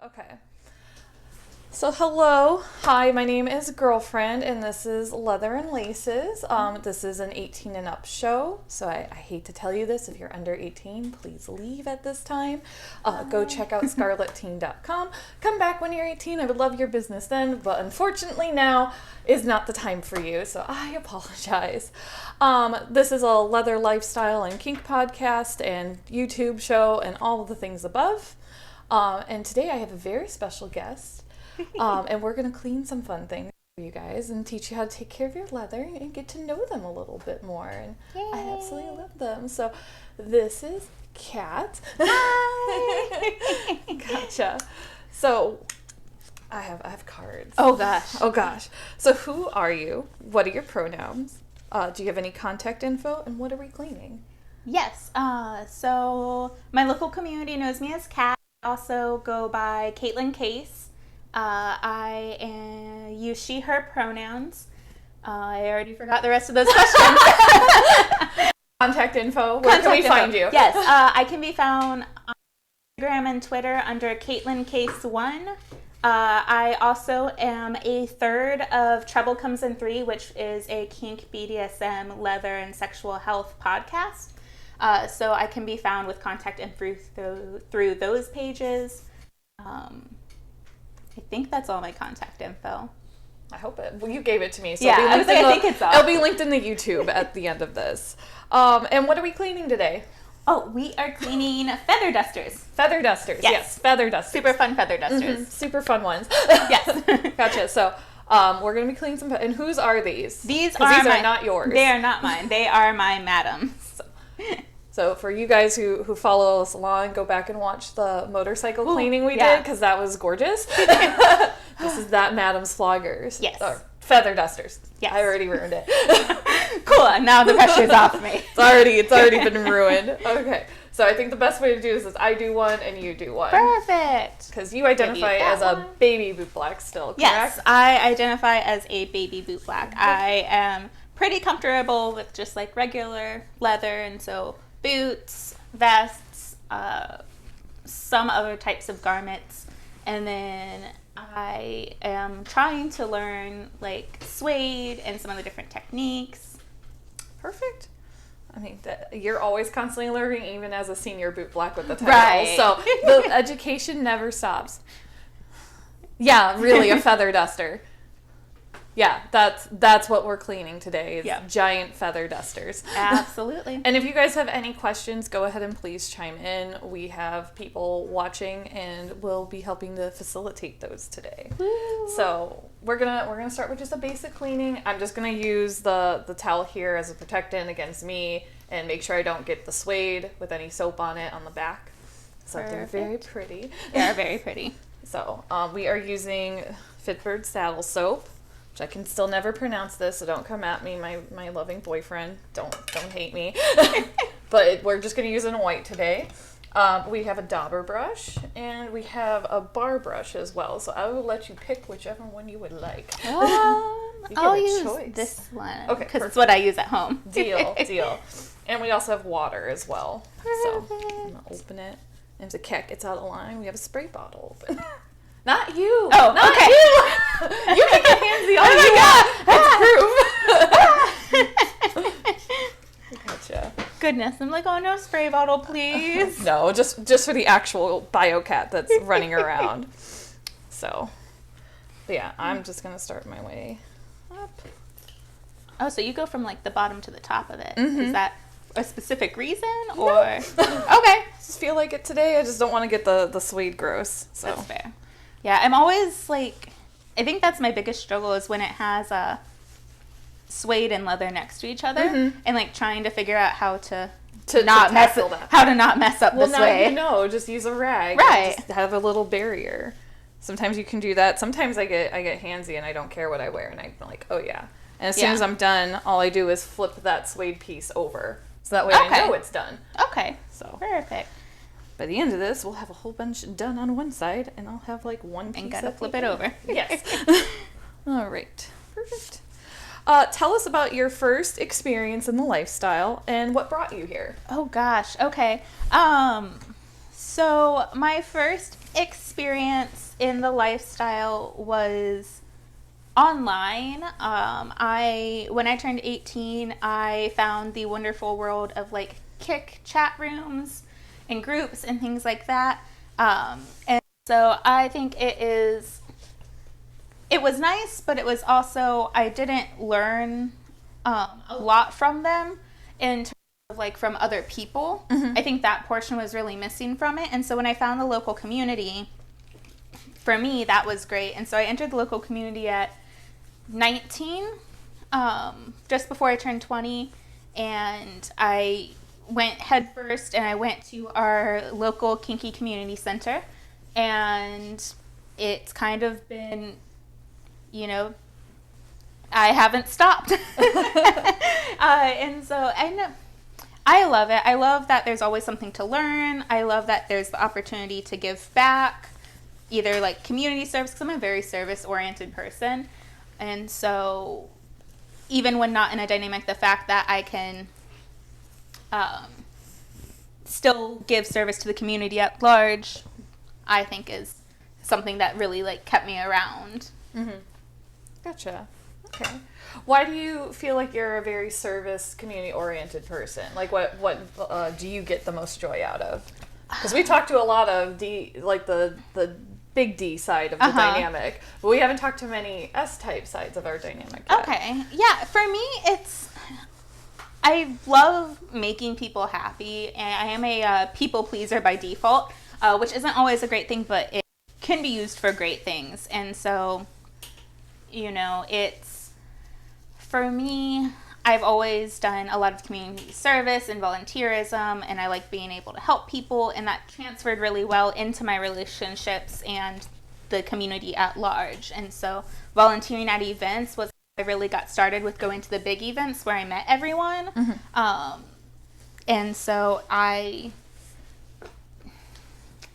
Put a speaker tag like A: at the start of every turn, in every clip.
A: Okay. So hello, hi, my name is Girlfriend, and this is Leather and Laces. This is an 18 and up show, so I hate to tell you this. If you're under 18, please leave at this time. Go check out scarletteen.com. Come back when you're 18. I would love your business then, but unfortunately now is not the time for you, so I apologize. This is a leather lifestyle and kink podcast and YouTube show and all of the things above. And today I have a very special guest. And we're going to clean some fun things for you guys and teach you how to take care of your leather and get to know them a little bit more. And
B: Yay.
A: I absolutely love them. So this is Kat.
B: Hi.
A: Gotcha. So I have cards.
B: Oh gosh.
A: Oh gosh. So who are you? What are your pronouns? Do you have any contact info? And what are we cleaning?
B: Yes. So my local community knows me as Kat. I also go by Caitlin Case. I use she, her pronouns. I already forgot the rest of those questions.
A: Contact info. Where can we find you?
B: Yes. I can be found on Instagram and Twitter under Caitlin Case 1. I also am a third of Trouble Comes in 3, which is a kink, BDSM, leather, and sexual health podcast. So I can be found with contact info through those pages. I think that's all my contact info.
A: I hope it. Well, you gave it to me, so
B: yeah, I think it's all.
A: It'll be linked in the YouTube at the end of this. And what are we cleaning today?
B: Oh, we are cleaning feather dusters.
A: Feather dusters. Yes, feather dusters.
B: Super fun feather dusters.
A: Mm-hmm. Super fun ones.
B: Yes.
A: Gotcha. So we're going to be cleaning some. And whose are these?
B: These
A: are not yours.
B: They are not mine. They are my madam's.
A: So for you guys who follow us along, go back and watch the motorcycle cleaning we did, because that was gorgeous. This is that Madam's Floggers.
B: Yes.
A: Or feather dusters.
B: Yes.
A: I already ruined it.
B: Cool. Now the pressure's off me.
A: It's already been ruined. Okay. So I think the best way to do this is I do one and you do one.
B: Perfect.
A: Because you identify as a baby boot black still, correct?
B: Yes, I identify as a baby boot black. I am pretty comfortable with just like regular leather, and so boots, vests, some other types of garments, and then I am trying to learn like suede and some other different techniques.
A: Perfect. I mean, you're always constantly learning, even as a senior boot black with the title.
B: Right.
A: So the education never stops. Yeah, really, a feather duster. Yeah, that's what we're cleaning today is giant feather dusters.
B: Absolutely.
A: And if you guys have any questions, go ahead and please chime in. We have people watching and we'll be helping to facilitate those today.
B: Woo.
A: So we're gonna start with just a basic cleaning. I'm just gonna use the towel here as a protectant against me and make sure I don't get the suede with any soap on it on the back. So they're very pretty.
B: They are very pretty.
A: So we are using Fitbird Saddle Soap, which I can still never pronounce this, so don't come at me, my loving boyfriend. Don't hate me. But we're just going to use it in white today. We have a dauber brush, and we have a bar brush as well. So I will let you pick whichever one you would like.
B: I'll use this one.
A: Okay,
B: because it's what I use at home.
A: Deal. And we also have water as well.
B: Perfect.
A: So I'm going to open it. And to Kat gets out of line, we have a spray bottle open. Not you.
B: Oh,
A: not
B: okay.
A: You. You can get handsy all you want. That's proof. Gotcha.
B: Goodness, I'm like, oh no, spray bottle, please.
A: No, just for the actual BioCat that's running around. So, but yeah, I'm just gonna start my way up.
B: Oh, so you go from like the bottom to the top of it.
A: Mm-hmm.
B: Is that a specific reason, or
A: No.
B: Okay?
A: Just feel like it today. I just don't want to get the suede gross. So
B: That's fair. Yeah, I'm always like, I think that's my biggest struggle is when it has a suede and leather next to each other, and like trying to figure out how to not mess up the suede.
A: Now you know, just use a rag.
B: Right.
A: Just have a little barrier. Sometimes you can do that. Sometimes I get handsy and I don't care what I wear, and I'm like, oh yeah. And as soon as I'm done, all I do is flip that suede piece over, so that way I know it's done.
B: Okay.
A: So
B: Perfect.
A: by the end of this, we'll have a whole bunch done on one side, and I'll have like one piece.
B: And gotta flip it over.
A: Yes. All right. Perfect. Tell us about your first experience in the lifestyle and what brought you here.
B: Oh gosh. Okay. So my first experience in the lifestyle was online. When I turned 18, I found the wonderful world of like Kik chat rooms and groups and things like that. And so I think it was nice, but it was also, I didn't learn a lot from them in terms of like from other people. Mm-hmm. I think that portion was really missing from it. And so when I found the local community, for me, that was great. And so I entered the local community at 19, just before I turned 20, and I went head first and I went to our local kinky community center, and it's kind of been, you know, I haven't stopped. And so I love it. I love that there's always something to learn. I love that there's the opportunity to give back, either like community service, because I'm a very service-oriented person. And so even when not in a dynamic, the fact that I can still give service to the community at large, I think is something that really like kept me around.
A: Mm-hmm. Gotcha. Okay. Why do you feel like you're a very service, community-oriented person? Like, what do you get the most joy out of? Because we talked to a lot of the big D side of the dynamic, but we haven't talked to many S-type sides of our dynamic yet.
B: Okay. Yeah, for me, I love making people happy, and I am a people pleaser by default, which isn't always a great thing, but it can be used for great things. And so, you know, for me, I've always done a lot of community service and volunteerism, and I like being able to help people, and that transferred really well into my relationships and the community at large. And so volunteering at events was how I really got started with going to the big events where I met everyone. Mm-hmm. And so I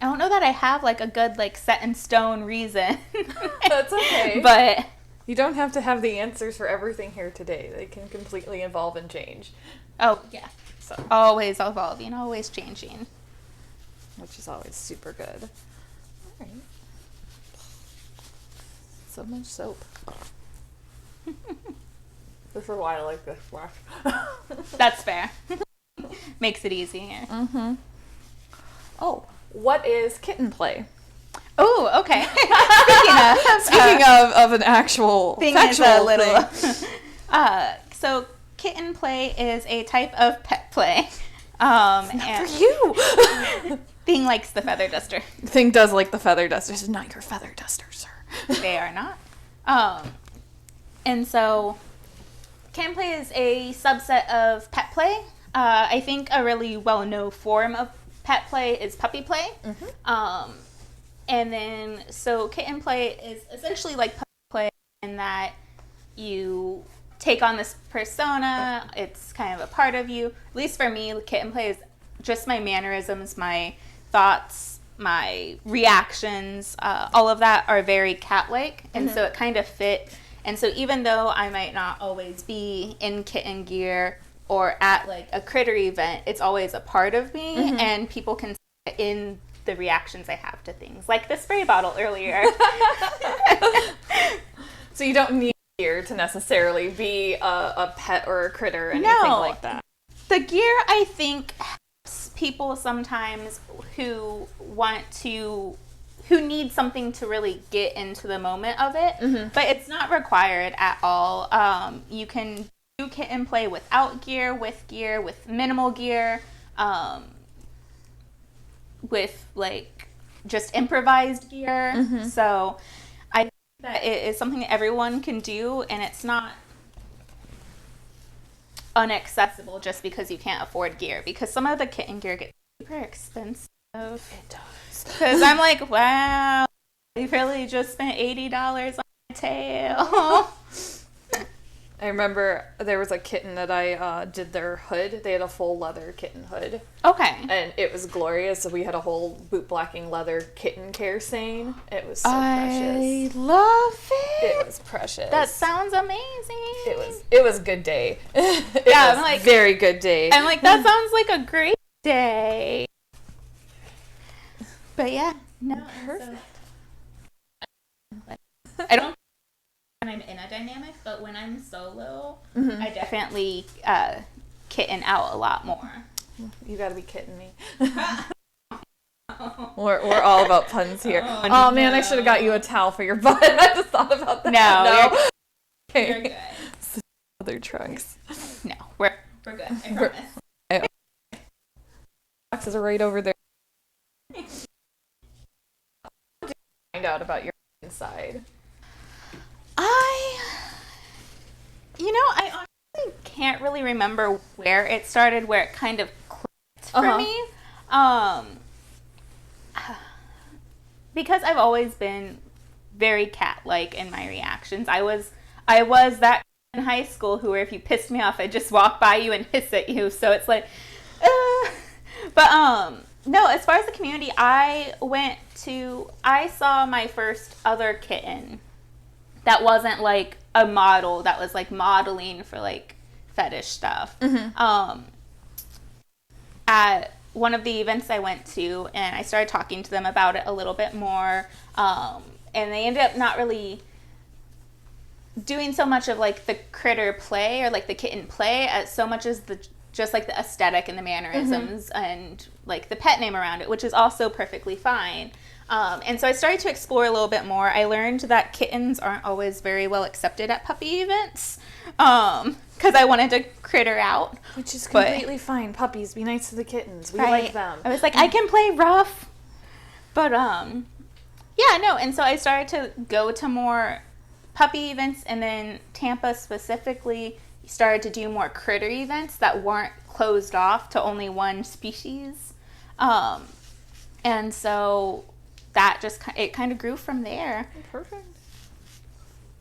B: don't know that I have like a good like set in stone reason.
A: That's okay.
B: But
A: you don't have to have the answers for everything here today. They can completely evolve and change.
B: Oh, yeah. So always evolving, always changing.
A: Which is always super good. All right. So much soap. For a while, I like this wash.
B: That's fair. Makes it easy here.
A: Mm-hmm. Oh, what is kitten play?
B: Oh, okay.
A: Speaking of an actual
B: thing
A: factual
B: is a little
A: thing.
B: So kitten play is a type of pet play.
A: And for you.
B: Thing likes the feather duster.
A: Thing does like the feather duster. This is not your feather duster, sir.
B: They are not. And so kitten play is a subset of pet play. I think a really well-known form of pet play is puppy play. Mm-hmm. And then, so kitten play is essentially like puppy play in that you take on this persona. It's kind of a part of you. At least for me, kitten play is just my mannerisms, my thoughts, my reactions. All of that are very cat-like, and so it kind of fit. And so even though I might not always be in kitten gear or at like a critter event, it's always a part of me, and people can see it in the reactions I have to things, like the spray bottle earlier.
A: So you don't need gear to necessarily be a pet or a critter or anything like that.
B: The gear, I think, helps people sometimes who need something to really get into the moment of it, but it's not required at all. You can do kitten play without gear, with minimal gear, with like just improvised gear. So I think that it is something that everyone can do, and it's not unaccessible just because you can't afford gear, because some of the kitten gear gets super expensive.
A: It does.
B: Because I'm like, wow, you really just spent $80 on a tail.
A: I remember there was a kitten that I did their hood. They had a full leather kitten hood.
B: Okay.
A: And it was glorious. So we had a whole boot blacking leather kitten care scene. It was so precious.
B: I love it.
A: It was precious.
B: That sounds amazing.
A: It was a good day.
B: I'm like,
A: very good day.
B: I'm like, that sounds like a great day. But yeah. No,
A: Perfect.
B: I don't when I'm in a dynamic, but when I'm solo, I definitely kitten out a lot more.
A: You gotta be kidding me. We're all about puns here. Oh man, I should have got you a towel for your butt. I just thought about that.
B: No.
A: Okay.
B: You're good.
A: Other trunks.
B: No, we're good. I promise.
A: Boxes are right over there. Find out about your inside.
B: I honestly can't really remember where it started, where it kind of clicked for me. Because I've always been very cat-like in my reactions. I was that in high school who, if you pissed me off, I'd just walk by you and hiss at you. So it's like, but no. As far as the community, I saw my first other kitten that wasn't like a model, that was like modeling for like fetish stuff. At one of the events I went to, and I started talking to them about it a little bit more, and they ended up not really doing so much of like the critter play or like the kitten play as so much as just like the aesthetic and the mannerisms and like the pet name around it, which is also perfectly fine. And so I started to explore a little bit more. I learned that kittens aren't always very well accepted at puppy events, because I wanted to critter out.
A: Which is completely fine. Puppies, be nice to the kittens. We like them.
B: I was like, I can play rough. But, yeah, no. And so I started to go to more puppy events, and then Tampa specifically started to do more critter events that weren't closed off to only one species. And so that just, it kind of grew from there.
A: Perfect.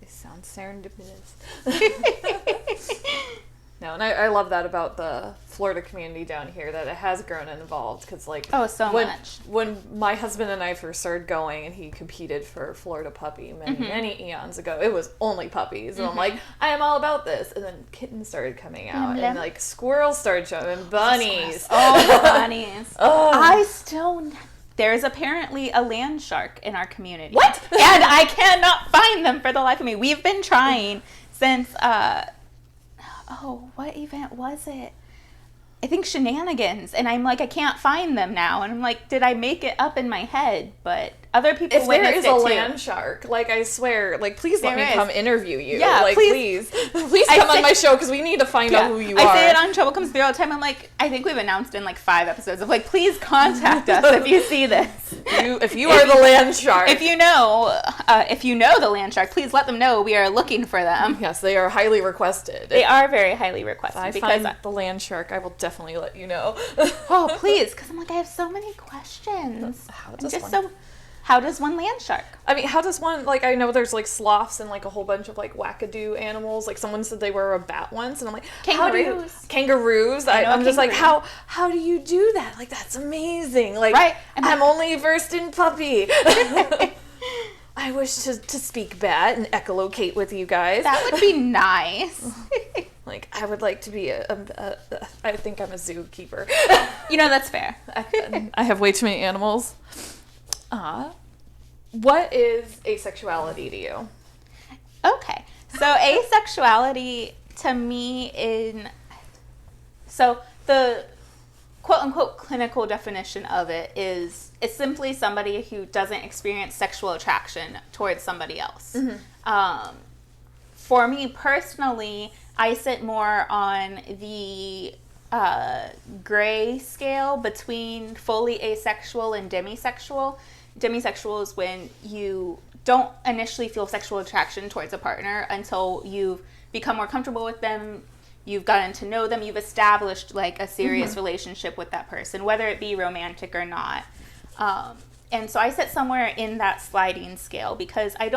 A: It sounds serendipitous. No, and I love that about the Florida community down here, that it has grown and evolved, because like
B: much.
A: When my husband and I first started going and he competed for Florida Puppy many eons ago, it was only puppies, and I'm like, I am all about this, and then kittens started coming out, and like squirrels started showing, and bunnies.
B: Oh, bunnies. There's apparently a land shark in our community.
A: What?
B: And I cannot find them for the life of me. We've been trying since, what event was it? I think Shenanigans. And I'm like, I can't find them now. And I'm like, did I make it up in my head? But other people witnessed it too. If there is a
A: land shark, like, I swear, like, please let me come interview you.
B: Yeah,
A: like, please come on my show, because we need to find out who you are.
B: I say it on Trouble Comes Through all the time. I'm like, I think we've announced in like 5 episodes of like, please contact us if you see this.
A: If you are the land shark.
B: If you know the land shark, please let them know we are looking for them.
A: Yes, they are highly requested.
B: They are very highly requested.
A: If I find the land shark, I will definitely let you know.
B: Oh, please, because I'm like, I have so many questions. How does one land shark?
A: I mean, how does one, like, I know there's, like, sloths and, like, a whole bunch of, like, wackadoo animals. Like, someone said they were a bat once, and I'm like,
B: kangaroos.
A: Kangaroos. I'm just like, how do you do that? Like, that's amazing. Like, I'm only versed in puppy. I wish to speak bat and echolocate with you guys.
B: That would be nice.
A: Like, I would like to be I think I'm a zookeeper.
B: That's fair.
A: I have way too many animals. What is asexuality to you?
B: Okay. So asexuality to me so the quote unquote clinical definition of it is, it's simply somebody who doesn't experience sexual attraction towards somebody else. For me personally, I sit more on the gray scale between fully asexual and demisexual. Demisexual is when you don't initially feel sexual attraction towards a partner until you've become more comfortable with them, you've gotten to know them, you've established like a serious relationship with that person, whether it be romantic or not. And so I sit somewhere in that sliding scale, because I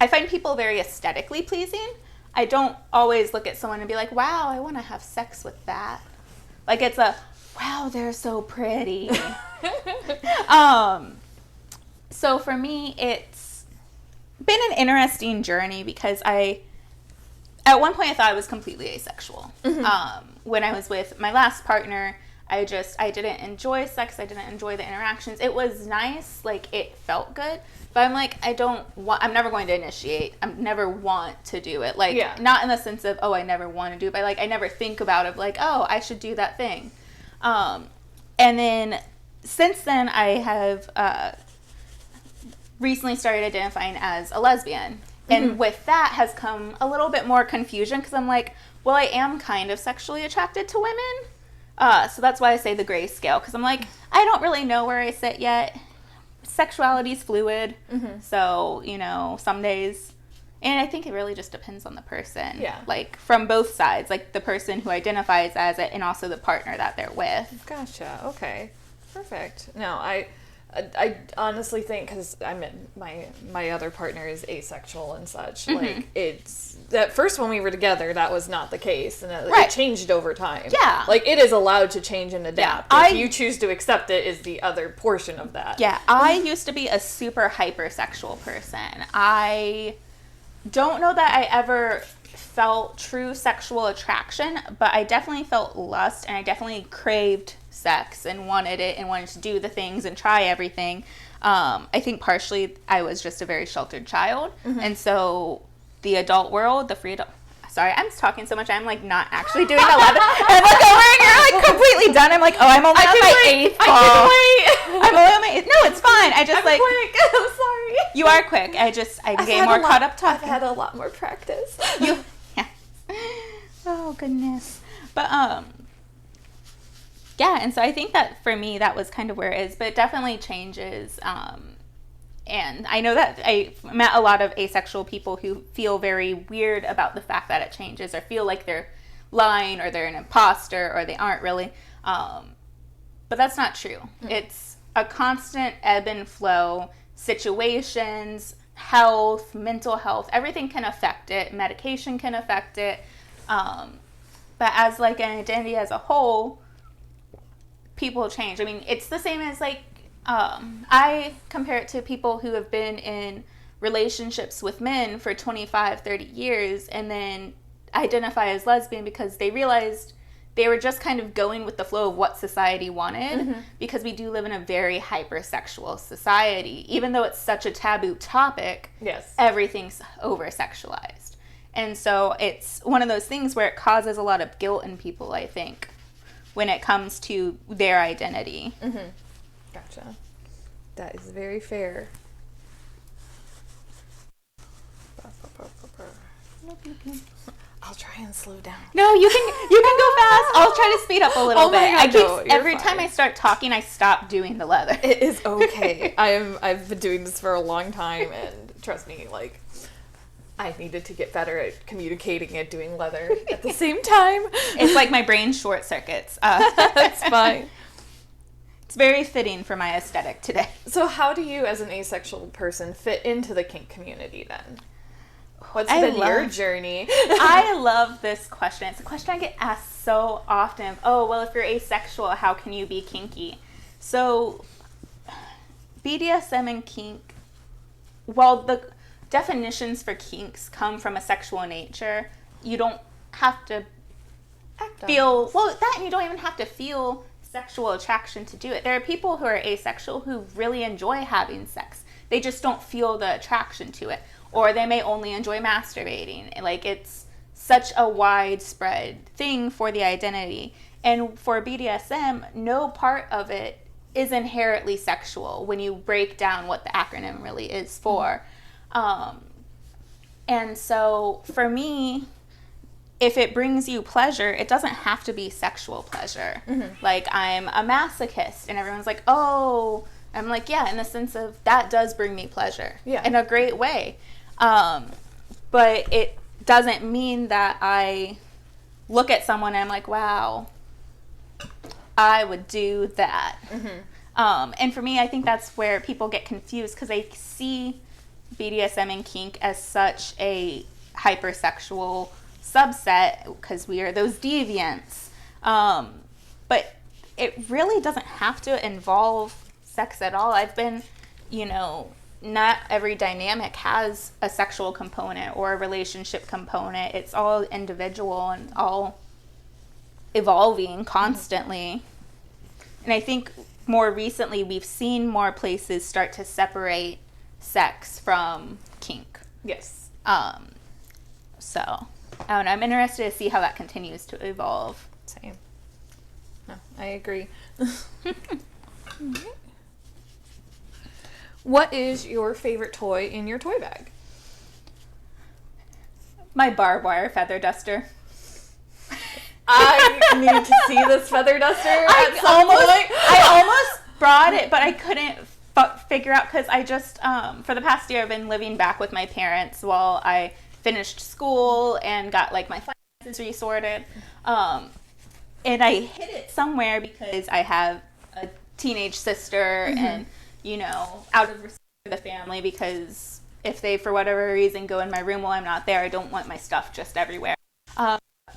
B: find people very aesthetically pleasing. I don't always look at someone and be like, wow, I want to have sex with that. Like, it's a, wow, they're so pretty. So for me, it's been an interesting journey, because at one point I thought I was completely asexual. When I was with my last partner, I didn't enjoy sex. I didn't enjoy the interactions. It was nice. Like, it felt good. But I'm like, I'm never going to initiate. I never want to do it. Like, not in the sense of, oh, I never want to do it. But, like, I never think about it, like, oh, I should do that thing. And then, since then, I have recently started identifying as a lesbian. And with that has come a little bit more confusion, because I'm like, well, I am kind of sexually attracted to women. So that's why I say the gray scale, because I'm like, I don't really know where I sit yet. Sexuality is fluid. So, you know, some days, and I think it really just depends on the person.
A: Yeah.
B: Like, from both sides, like the person who identifies as it and also the partner that they're with.
A: Gotcha. Okay. Perfect. No, I honestly think, because my other partner is asexual and such, like, it's that first when we were together, that was not the case, and it changed over time.
B: Yeah,
A: like, it is allowed to change and adapt. If you choose to accept it, is the other portion of that.
B: Yeah, I used to be a super hypersexual person. I don't know that I ever felt true sexual attraction, but I definitely felt lust, and I definitely craved sex and wanted it and wanted to do the things and try everything. I think partially I was just a very sheltered child, and so the adult world, the free adult. Sorry, I'm talking so much. I'm like not actually doing the leather. And I'm like over and you're like completely done. I'm like, oh, I'm only on my eighth ball. I'm only on my eighth. No, it's fine. I just
A: I'm quick. I'm sorry.
B: You are quick. I'm getting more caught up talking.
A: I've had a lot more practice.
B: Yeah. Oh goodness. But yeah, and so I think that for me that was kind of where it is, but it definitely changes. And I know that I met a lot of asexual people who feel very weird about the fact that it changes, or feel like they're lying, or they're an imposter, or they aren't really. But that's not true. It's a constant ebb and flow. Situations, health, mental health, everything can affect it. Medication can affect it. But as like an identity as a whole, people change. I mean, it's the same as like, I compare it to people who have been in relationships with men for 25, 30 years and then identify as lesbian because they realized they were just kind of going with the flow of what society wanted, because we do live in a very hypersexual society. Even though it's such a taboo topic, everything's over-sexualized. And so it's one of those things where it causes a lot of guilt in people, I think, when it comes to their identity.
A: Gotcha. That is very fair. I'll try and slow down.
B: No, you can go fast. I'll try to speed up a little bit. Every time I start talking, I stop doing the leather.
A: It is okay. I've been doing this for a long time, and trust me, like, I needed to get better at communicating and doing leather at the same time.
B: It's like my brain short circuits.
A: That's fine.
B: It's very fitting for my aesthetic today.
A: So how do you, as an asexual person, fit into the kink community then? What's been your journey?
B: I love this question. It's a question I get asked so often. Oh, well, if you're asexual, how can you be kinky? So BDSM and kink, well, the definitions for kinks come from a sexual nature. You don't have to feel, well, that, and you don't even have to feel sexual attraction to do it. There are people who are asexual who really enjoy having sex. They just don't feel the attraction to it. Or they may only enjoy masturbating. Like, it's such a widespread thing for the identity. And for BDSM, no part of it is inherently sexual when you break down what the acronym really is for. And so for me, if it brings you pleasure, it doesn't have to be sexual pleasure. Like, I'm a masochist, and everyone's like, oh, I'm like, yeah, in the sense of that does bring me pleasure in a great way. But it doesn't mean that I look at someone and I'm like, wow, I would do that. And for me, I think that's where people get confused, because they see BDSM and kink as such a hypersexual subset, because we are those deviants. But it really doesn't have to involve sex at all. I've been, not every dynamic has a sexual component or a relationship component. It's all individual and all evolving constantly. And I think more recently we've seen more places start to separate sex from kink.
A: Yes.
B: So, I don't know. I'm interested to see how that continues to evolve.
A: Same. No, I agree. What is your favorite toy in your toy bag?
B: My barbed wire feather duster.
A: I need to see this feather duster at some point.
B: I almost brought it, but I couldn't figure out because I just, for the past year, I've been living back with my parents while I finished school and got like my finances resorted. And I hid it somewhere because I have a teenage sister and, out of respect for the family, because if they, for whatever reason, go in my room while I'm not there, I don't want my stuff just everywhere.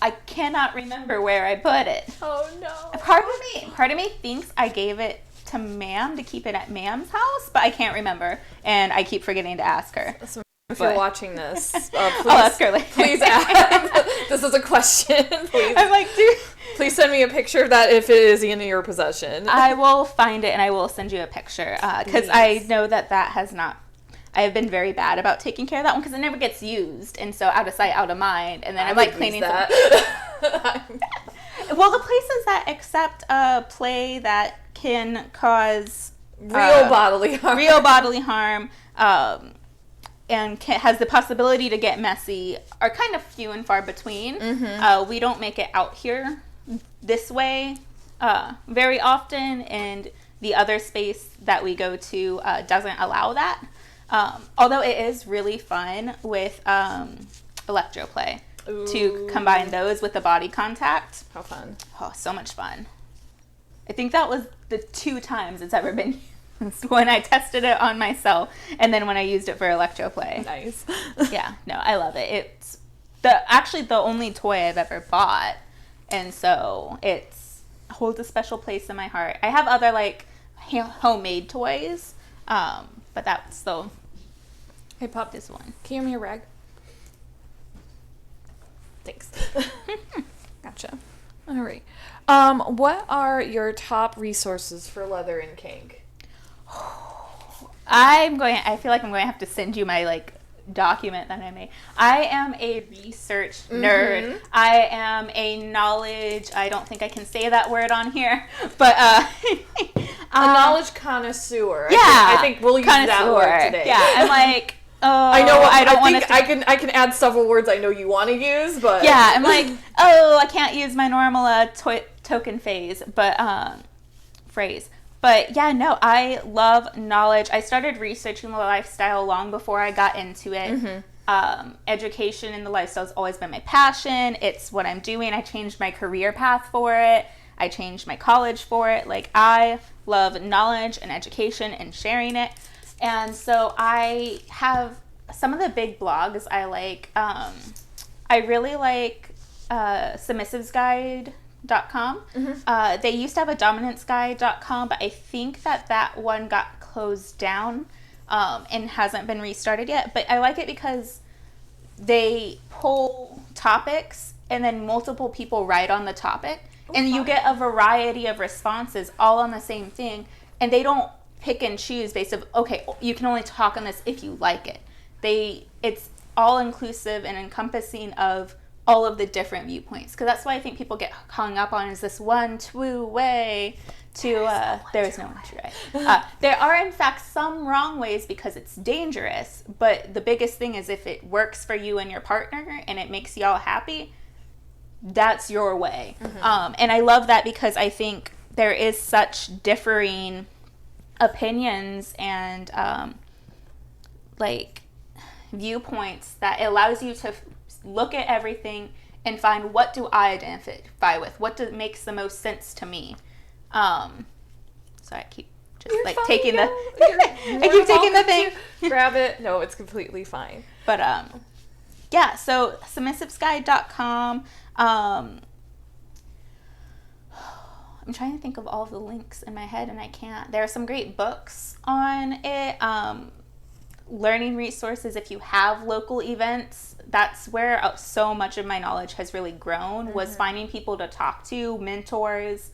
B: I cannot remember where I put it.
A: Oh, no.
B: Part of me thinks I gave it to Ma'am to keep it at Ma'am's house, but I can't remember, and I keep forgetting to ask her.
A: So if you're watching this, please,
B: I'll ask her later.
A: Please ask. This is a question. Please.
B: I'm like, dude.
A: Please send me a picture of that if it is in your possession.
B: I will find it and I will send you a picture because I know that has not. I have been very bad about taking care of that one because it never gets used, and so out of sight, out of mind, and then I'm like cleaning that. Well, the places that accept play that can cause
A: real bodily
B: harm, and has the possibility to get messy are kind of few and far between. Mm-hmm. We don't make it out here this way very often, and the other space that we go to doesn't allow that. Although it is really fun with electroplay to combine those with the body contact.
A: How fun.
B: Oh, so much fun. I think that was the 2 times it's ever been used, when I tested it on myself and then when I used it for electroplay.
A: Nice.
B: Yeah, no, I love it. It's actually the only toy I've ever bought, and so it holds a special place in my heart. I have other like homemade toys, but that's the
A: Hey, Pop,
B: this one.
A: Can you give me a rag? Thanks. Gotcha. All right. What are your top resources for leather and kink?
B: I feel like I'm going to have to send you my document that I made. I am a research nerd. Mm-hmm. I am a knowledge, I don't think I can say that word on here, but
A: a knowledge connoisseur.
B: Yeah.
A: I think we'll use that word today.
B: Yeah, I'm like,
A: I know. I don't want to. I can add several words I know you want to use, but
B: yeah, I'm like, I can't use my normal token phrase. But yeah, no, I love knowledge. I started researching the lifestyle long before I got into it. Mm-hmm. Education in the lifestyle has always been my passion. It's what I'm doing. I changed my career path for it. I changed my college for it. I love knowledge and education and sharing it. And so I have some of the big blogs I like. I really like submissivesguide.com. Mm-hmm. They used to have a dominancesguide.com, but I think that one got closed down and hasn't been restarted yet. But I like it because they pull topics and then multiple people write on the topic. And you get a variety of responses all on the same thing. And they don't pick and choose based on, okay, you can only talk on this if you like it. It's all inclusive and encompassing of all of the different viewpoints. Because that's why I think people get hung up on is this one true way to, there is no one true way. There are in fact some wrong ways because it's dangerous. But the biggest thing is if it works for you and your partner and it makes y'all happy, that's your way. Mm-hmm. And I love that because I think there is such differing opinions and viewpoints that it allows you to look at everything and find what do I identify with, what makes the most sense to me. So I keep just taking the I keep taking the thing.
A: Grab it. No, it's completely fine.
B: But yeah, so submissivesguide.com. I'm trying to think of all of the links in my head and I can't. There are some great books on it. Learning resources if you have local events. That's where so much of my knowledge has really grown, was finding people to talk to, mentors.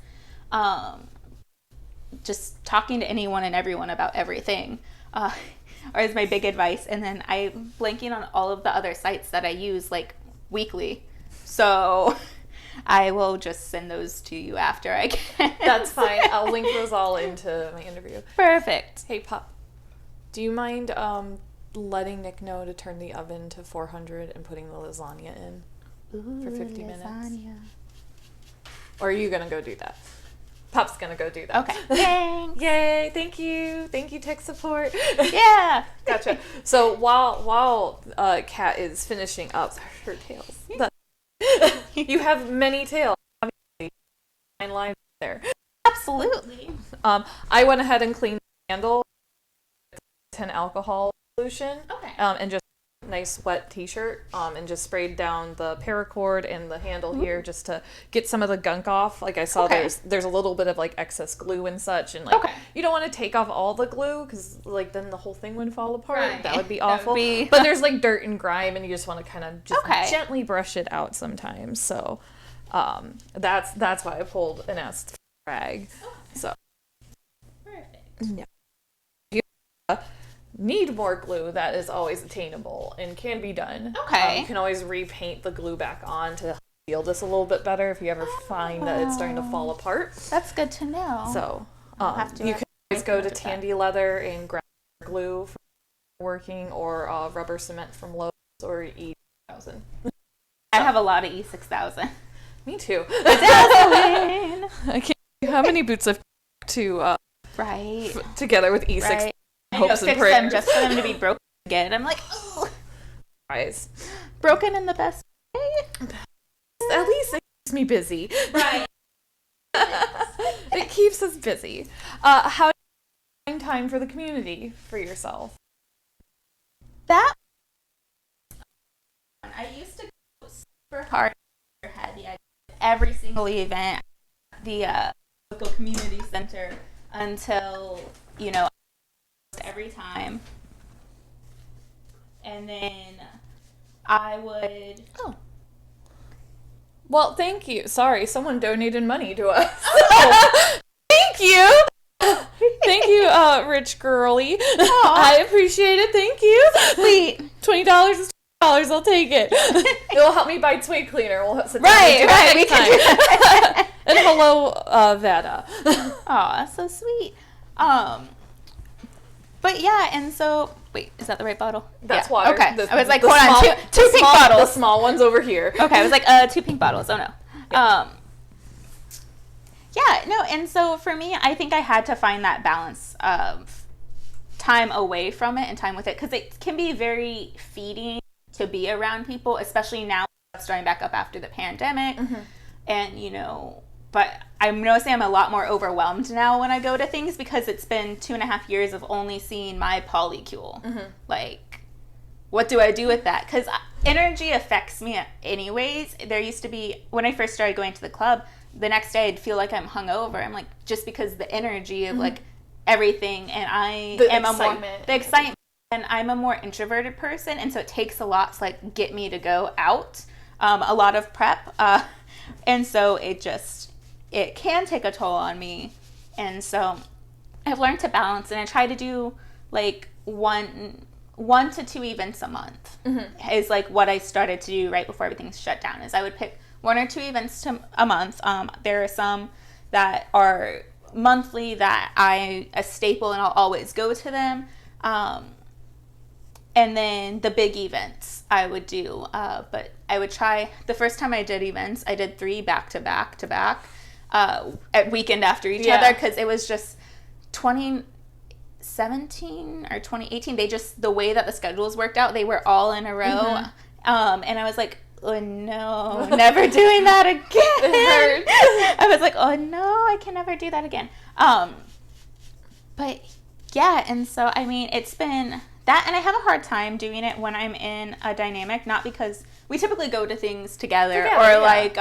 B: just talking to anyone and everyone about everything or is my big advice. And then I'm blanking on all of the other sites that I use like weekly. So I will just send those to you after I can.
A: That's fine. I'll link those all into my interview.
B: Perfect.
A: Hey, Pop, do you mind letting Nick know to turn the oven to 400 and putting the lasagna in for 50 minutes? Or are you going to go do that? Pop's going to go do that.
B: Okay. Thanks.
A: Yay. Thank you. Thank you, tech support.
B: Yeah.
A: Gotcha. So while Kat is finishing up her tails, you have many tails. Obviously, 9 lines there.
B: Absolutely.
A: I went ahead and cleaned the handle with 10 alcohol solution.
B: Okay.
A: And just a nice wet t-shirt. And just sprayed down the paracord and the handle here just to get some of the gunk off. Like I saw there's a little bit of like excess glue and such, and like you don't want to take off all the glue because like then the whole thing would fall apart.
B: Right.
A: That would be awful. But there's like dirt and grime, and you just want to kind of just gently brush it out sometimes. So that's why I pulled and asked for a rag. So
B: perfect.
A: Yeah. Need more glue, that is always attainable and can be done.
B: Okay.
A: You can always repaint the glue back on to seal this a little bit better if you ever find that it's starting to fall apart.
B: That's good to know.
A: So you can always go to Tandy Leather and grab glue for working, or rubber cement from Lowe's or E6000.
B: I have a lot of E6000.
A: Me too.
B: I
A: can't. How many boots I've to together with E6000.
B: Right.
A: Hopes and
B: fix
A: prayers.
B: them just for them to be broken again. I'm like, oh, broken in the best way.
A: At least it keeps me busy.
B: Right.
A: It keeps us busy. How do you find time for the community for yourself?
B: That I used to go super hard heavy. I did every single event at the local community center until every time, and then I would
A: well, thank you. Sorry, someone donated money to us. Thank you. Thank you, rich girly. I appreciate it. Thank you.
B: Sweet.
A: $20 is $20. I'll take it. It will help me buy twig cleaner. We'll sit down
B: right. We can do that.
A: And hello, Vada.
B: Oh, that's so sweet. But yeah, and so wait, is that the right bottle?
A: That's water.
B: Okay, I was like, hold on, two pink bottles.
A: The small ones over here.
B: Okay, I was like, 2 pink bottles. Oh no. Yeah, no, and so for me, I think I had to find that balance of time away from it and time with it, because it can be very feeding to be around people, especially now starting back up after the pandemic, and but I'm noticing I'm a lot more overwhelmed now when I go to things, because it's been 2.5 years of only seeing my polycule. Like, what do I do with that? Because energy affects me anyways. There used to be, when I first started going to the club, the next day I'd feel like I'm hungover. I'm like, just because the energy of like everything, and the excitement, and I'm a more introverted person, and so it takes a lot to like get me to go out. A lot of prep, and so it can take a toll on me. And so I've learned to balance, and I try to do like one to 2 events a month is like what I started to do right before everything shut down. Is I would pick 1 or 2 events a month. There are some that are monthly that a staple, and I'll always go to them. And then the big events I would do, but I would try. The first time I did events, I did 3 back to back at weekend after each other, because it was just 2017 or 2018. The way that the schedules worked out, they were all in a row, and I was like, oh no, never doing that again. It hurts. I was like, oh no, I can never do that again. But yeah, and so I mean, it's been that, and I have a hard time doing it when I'm in a dynamic, not because we typically go to things together or like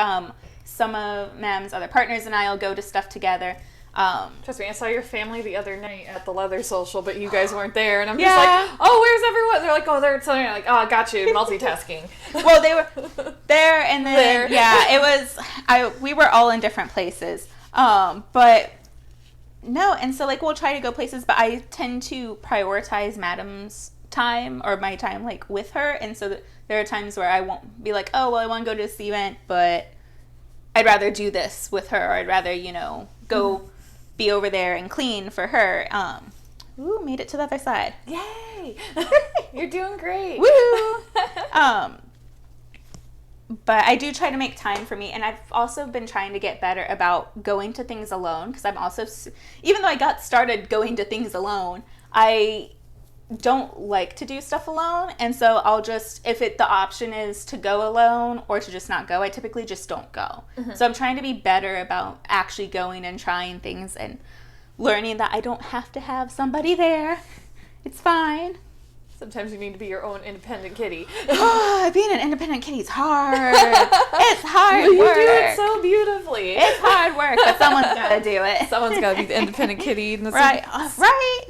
B: some of Mam's other partners and I will go to stuff together.
A: Trust me, I saw your family the other night at the leather social, but you guys weren't there, and I'm just like, oh, where's everyone? They're like, oh, they're at something. Like, oh, I got you, multitasking.
B: Well, they were there, and then it was we were all in different places, but No, and so like we'll try to go places, but I tend to prioritize Madam's time or my time like with her, and so there are times where I won't be like, oh well, I want to go to this event, but I'd rather do this with her, or I'd rather go be over there and clean for her. Ooh, made it to the other side.
A: Yay! You're doing great.
B: Woo! But I do try to make time for me, and I've also been trying to get better about going to things alone, because I'm also, even though I got started going to things alone, I don't like to do stuff alone, and so I'll just, if the option is to go alone or to just not go, I typically just don't go. So I'm trying to be better about actually going and trying things and learning that I don't have to have somebody there. It's fine.
A: Sometimes you need to be your own independent kitty.
B: Being an independent kitty is hard. It's hard
A: you
B: work.
A: You do it so beautifully.
B: It's hard work, but someone's got to do it.
A: Someone's got to be the independent kitty. In the
B: right. Right.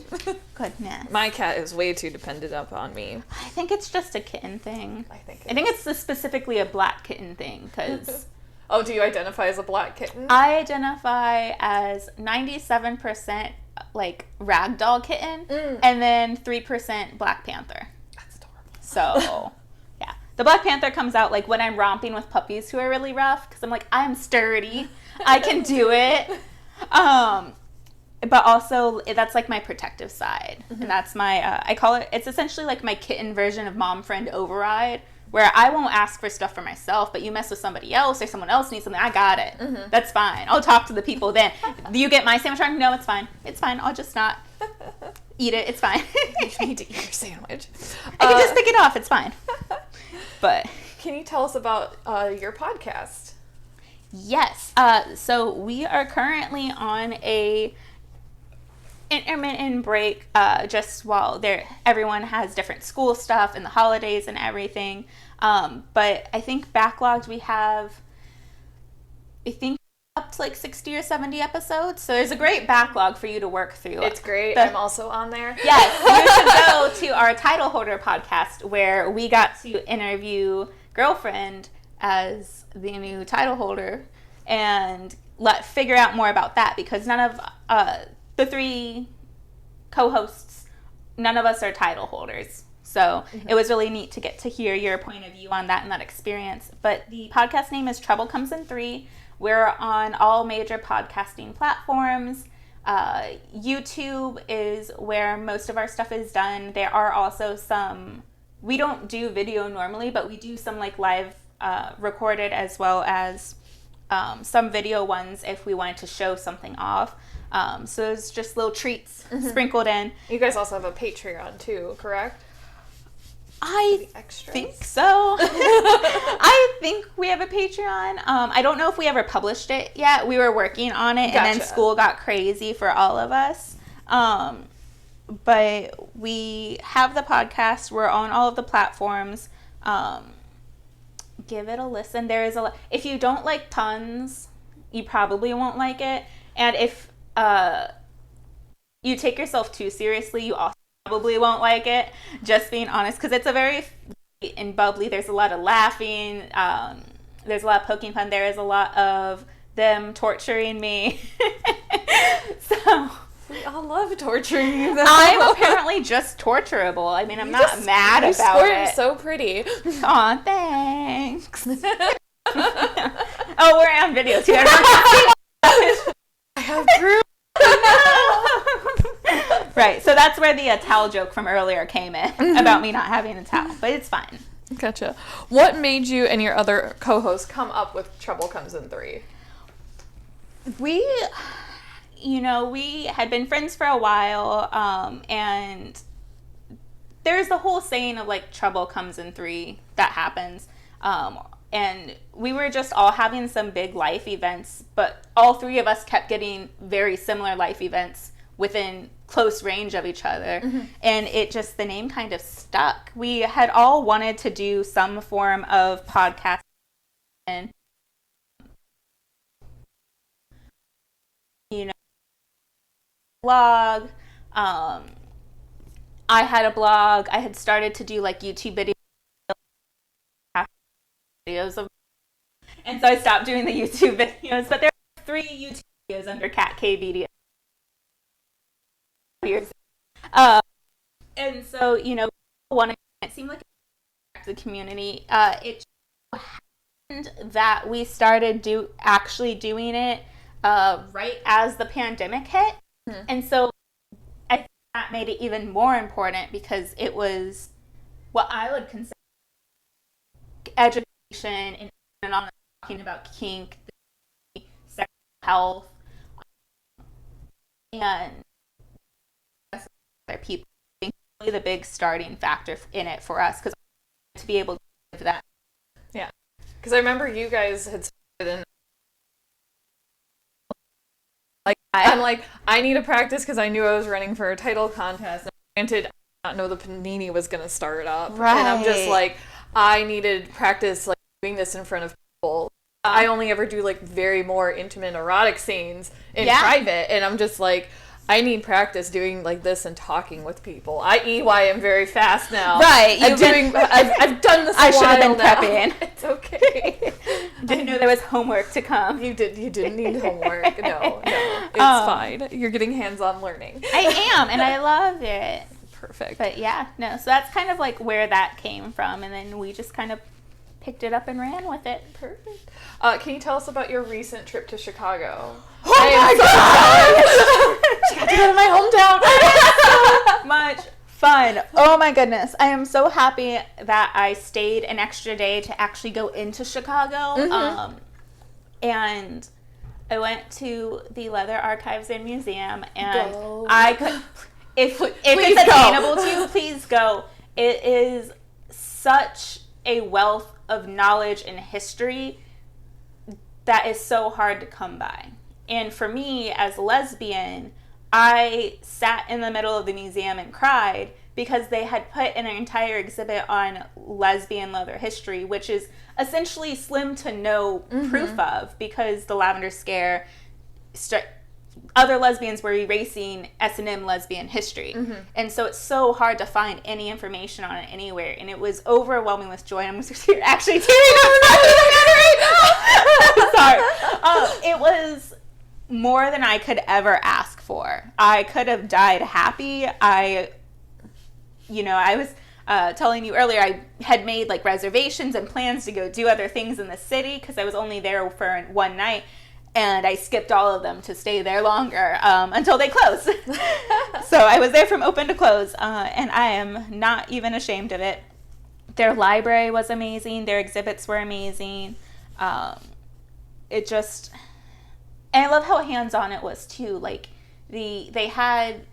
B: Goodness.
A: My cat is way too dependent upon me.
B: I think it's just a kitten thing.
A: I think
B: it's specifically a black kitten thing, because...
A: Oh, do you identify as a black kitten?
B: I identify as 97% like ragdoll kitten, and then 3% Black Panther.
A: That's adorable.
B: So, yeah. The Black Panther comes out like when I'm romping with puppies who are really rough, because I'm like, I'm sturdy. I can do it. But also, that's like my protective side. And that's my, I call it, it's essentially like my kitten version of mom friend override, where I won't ask for stuff for myself, but you mess with somebody else or someone else needs something, I got it. That's fine. I'll talk to the people then. Do you get my sandwich wrong? No, it's fine. It's fine. I'll just not eat it. It's fine.
A: You need to eat your sandwich.
B: I can just pick it off. It's fine. But
A: can you tell us about your podcast?
B: Yes. So we are currently on a intermittent break, just while everyone has different school stuff and the holidays and everything. But I think backlogged we have, up to like 60 or 70 episodes. So there's a great backlog for you to work through.
A: It's great. I'm also on there.
B: Yes. You should go to our Title Holder podcast, where we got to interview Girlfriend as the new title holder and figure out more about that, because none of the 3 co-hosts, none of us are title holders. So it was really neat to get to hear your point of view on that and that experience. But the podcast name is Trouble Comes in 3. We're on all major podcasting platforms. YouTube is where most of our stuff is done. There are also we don't do video normally, but we do some like live recorded, as well as some video ones if we wanted to show something off. So it's just little treats sprinkled in.
A: You guys also have a Patreon too, correct?
B: I think so. I think we have a Patreon. I don't know if we ever published it yet. We were working on it, and then school got crazy for all of us. But we have the podcast. We're on all of the platforms. Give it a listen. There is if you don't like puns, you probably won't like it. And if you take yourself too seriously, you also probably won't like it. Just being honest, because it's a very and bubbly. There's a lot of laughing. There's a lot of poking fun. There is a lot of them torturing me. So
A: we all love torturing you, though.
B: I'm apparently just torturable. I mean, I'm not mad about it.
A: You're so pretty.
B: Aw, thanks. Oh, we're on video too. I
A: have proof.
B: Right, so that's where the towel joke from earlier came in, about me not having a towel, but it's fine.
A: Gotcha. What made you and your other co-hosts come up with Trouble Comes in 3?
B: We had been friends for a while, and there's the whole saying of like trouble comes in 3 that happens. And we were just all having some big life events, but all 3 of us kept getting very similar life events within close range of each other. And the name kind of stuck. We had all wanted to do some form of podcast and blog. I had a blog. I had started to do like YouTube videos of, and so I stopped doing the YouTube videos, but there are 3 YouTube videos under Cat KBD. years. And so, it seemed like the community. It happened that we started actually doing it right as the pandemic hit. Mm-hmm. And so I think that made it even more important because it was what I would consider education and on talking about kink, sexual health, and other people. I think really the big starting factor in it for us, because to be able to give that.
A: Yeah, because I remember you guys had started in. I'm like, I need to practice because I knew I was running for a title contest. And granted, I did not know the panini was going to start up.
B: Right.
A: And I'm just like, I needed practice like doing this in front of people. I only ever do like very more intimate erotic scenes in private. And I'm just like, I need practice doing like this and talking with people. I.e. why I'm very fast now.
B: Right.
A: I've done this a
B: I
A: while
B: should have been
A: now.
B: prepping.
A: It's okay.
B: Didn't know there was homework to come.
A: You didn't need homework. No. It's fine. You're getting hands-on learning.
B: I am, and I love it.
A: Perfect.
B: But yeah, no. So that's kind of like where that came from, and then we just kind of picked it up and ran with it.
A: Perfect. Can you tell us about your recent trip to Chicago?
B: Oh my God!
A: She got to go to my hometown.
B: So much fun. Oh my goodness. I am so happy that I stayed an extra day to actually go into Chicago. Mm-hmm. And I went to the Leather Archives and Museum, and I could, if it's attainable to you, please go. It is such a wealth of knowledge and history that is so hard to come by. And for me, as a lesbian, I sat in the middle of the museum and cried because they had put an entire exhibit on lesbian leather history, which is essentially slim to no proof of, because the Lavender Scare, other lesbians were erasing S&M lesbian history. Mm-hmm. And so it's so hard to find any information on it anywhere. And it was overwhelming with joy. I'm actually tearing up. Sorry. It was more than I could ever ask for. I could have died happy. I was telling you earlier, I had made like reservations and plans to go do other things in the city because I was only there for one night, and I skipped all of them to stay there longer until they closed. So I was there from open to close, and I am not even ashamed of it. Their library was amazing. Their exhibits were amazing. And I love how hands-on it was too. Like they had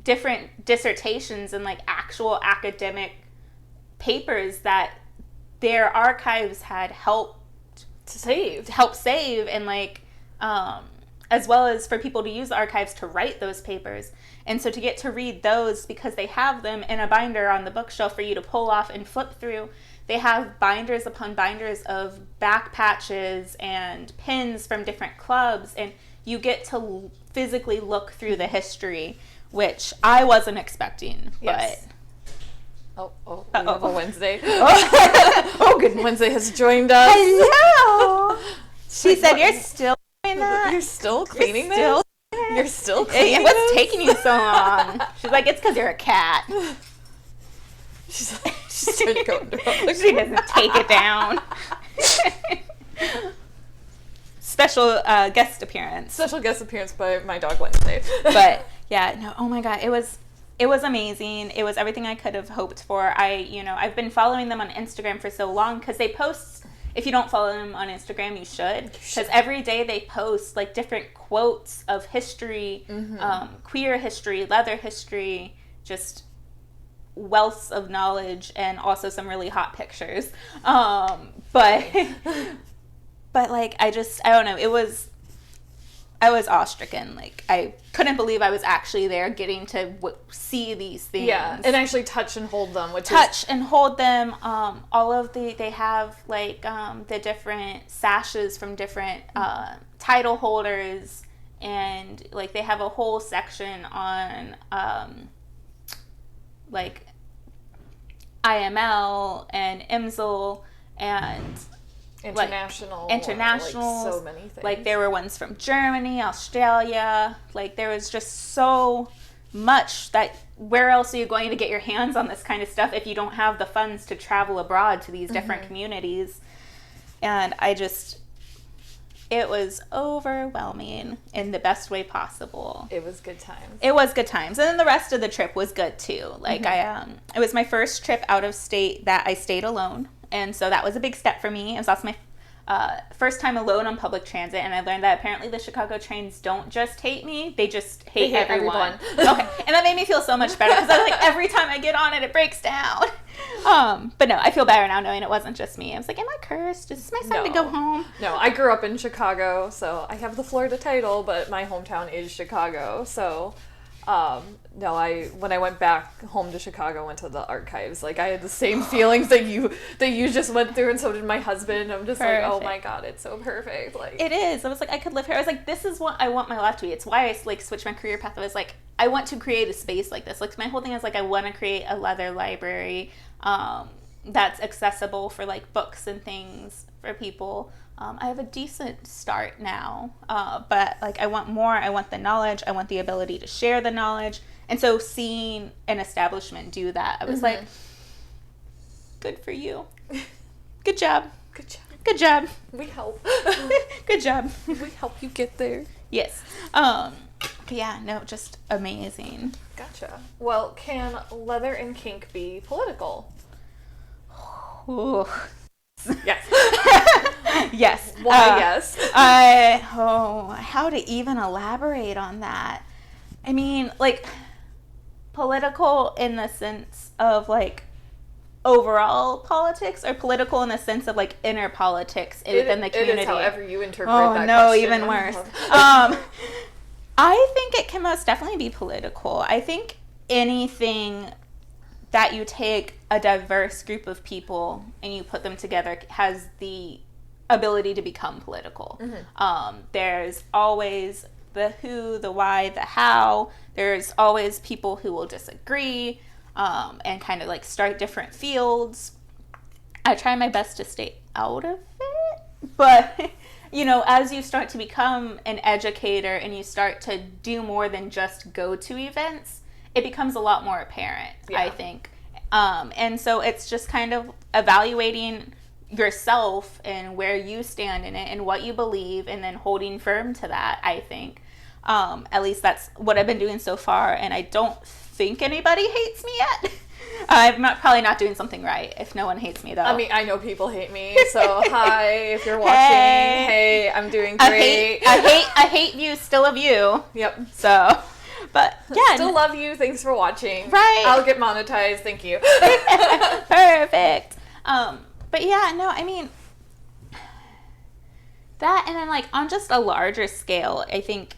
B: different dissertations and like actual academic papers that their archives had helped save, and like as well as for people to use the archives to write those papers. And so to get to read those, because they have them in a binder on the bookshelf for you to pull off and flip through. They have binders upon binders of back patches and pins from different clubs, and you get to physically look through the history, which I wasn't expecting.
A: Yes.
B: But
A: we have a Wednesday. Oh, good. Wednesday has joined us.
B: Hello. She said, "You're still doing that?
A: You're still cleaning this? You're still cleaning
B: What's
A: this?
B: taking you so long?" She's like, "It's because you're a cat."
A: She's trying to go into public.
B: She doesn't take it down. Special guest appearance.
A: Special guest appearance by my dog Wednesday.
B: But yeah, no, oh my God, it was amazing. It was everything I could have hoped for. I've been following them on Instagram for so long because they post. If you don't follow them on Instagram, you should, because every day they post like different quotes of history, queer history, leather history, just wealths of knowledge, and also some really hot pictures. But like I don't know, I was awestricken. Like I couldn't believe I was actually there, getting to see these things.
A: Yeah, and actually touch and hold them.
B: All of they have like the different sashes from different title holders, and like they have a whole section on like IML and IMSL and
A: international,
B: like
A: so many things.
B: Like there were ones from Germany, Australia. Like there was just so much that where else are you going to get your hands on this kind of stuff if you don't have the funds to travel abroad to these different communities? And it was overwhelming in the best way possible.
A: It was good times.
B: It was good times. And then the rest of the trip was good too. Like it was my first trip out of state that I stayed alone. And so that was a big step for me. It was also my first time alone on public transit, and I learned that apparently the Chicago trains don't just hate me, they just hate everyone. Okay, and that made me feel so much better, because I was like, every time I get on it breaks down. But no, I feel better now knowing it wasn't just me. I was like, am I cursed? Is this my sign to go home?
A: No, I grew up in Chicago, so I have the Florida title, but my hometown is Chicago, so no, when I went back home to Chicago, went to the archives, like I had the same feelings that you just went through, and so did my husband. I'm just like, oh my God, it's so perfect. Like,
B: it is. I was like, I could live here. I was like, this is what I want my life to be. It's why I like switched my career path. I was like, I want to create a space like this. Like, my whole thing is like, I want to create a leather library that's accessible for like books and things for people. I have a decent start now, but like I want more. I want the knowledge. I want the ability to share the knowledge. And so seeing an establishment do that, I was like, good for you. Good job.
A: Good job.
B: Good job.
A: We help.
B: Good job.
A: We help you get there.
B: Yes. Yeah, no, just amazing.
A: Gotcha. Well, can leather and kink be political?
B: Ooh.
A: Yes.
B: Yes.
A: Why yes?
B: How to even elaborate on that? I mean, like, political in the sense of, like, overall politics, or political in the sense of, like, inner politics within the community?
A: It is however you interpret that
B: Oh, no,
A: question.
B: even worse. I think it can most definitely be political. I think anything that you take a diverse group of people and you put them together has the ability to become political. There's always the who, the why, the how. There's always people who will disagree and kind of like start different fields. I try my best to stay out of it, but you know, as you start to become an educator and you start to do more than just go to events, it becomes a lot more apparent, I think. And so it's just kind of evaluating yourself and where you stand in it and what you believe, and then holding firm to that, I think. At least that's what I've been doing so far, and I don't think anybody hates me yet. I'm probably not doing something right if no one hates me, though. I
A: mean, I know people hate me, so hi, if you're watching. Hey, I'm doing great.
B: I hate you, still of you.
A: Yep.
B: So... But yeah,
A: still love you. Thanks for watching.
B: Right.
A: I'll get monetized. Thank you.
B: Perfect. But yeah, no, I mean that, and then like on just a larger scale, I think,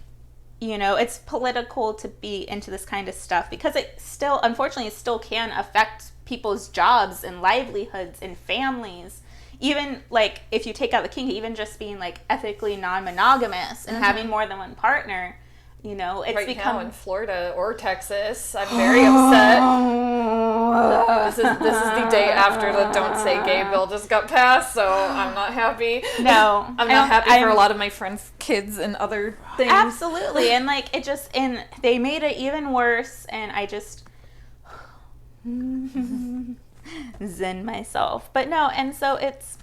B: you know, it's political to be into this kind of stuff because it still, unfortunately, still can affect people's jobs and livelihoods and families. Even like if you take out the kink, even just being like ethically non-monogamous and having more than one partner. You know, it's
A: right
B: become
A: now in Florida or Texas. I'm very upset. This is the day after the "Don't Say Gay" bill just got passed, so I'm not happy.
B: No,
A: I'm not happy for a lot of my friends' kids and other things.
B: Absolutely, and like it just, and they made it even worse, and I just zen myself. But no, and so it's,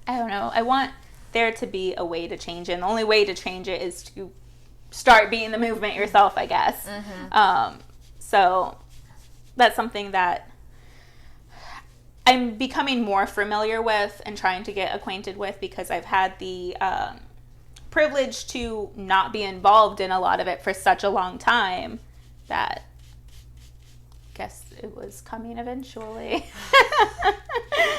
B: I don't know. I want there to be a way to change it, and the only way to change it is to start being the movement yourself, I guess. So that's something that I'm becoming more familiar with and trying to get acquainted with, because I've had the privilege to not be involved in a lot of it for such a long time that I guess it was coming eventually.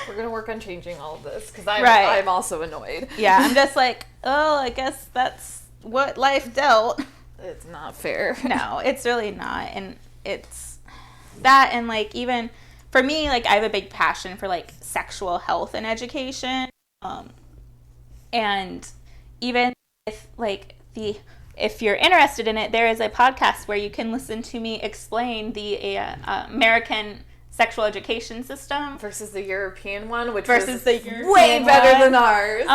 A: We're going to work on changing all of this, because I'm also annoyed.
B: Yeah, I'm just like, oh, I guess that's what life dealt.
A: It's not fair.
B: No, it's really not. And it's that, and like even for me, like I have a big passion for like sexual health and education. And even if like if you're interested in it, there is a podcast where you can listen to me explain the American sexual education system
A: versus the European one, which
B: versus the European
A: way better than ours.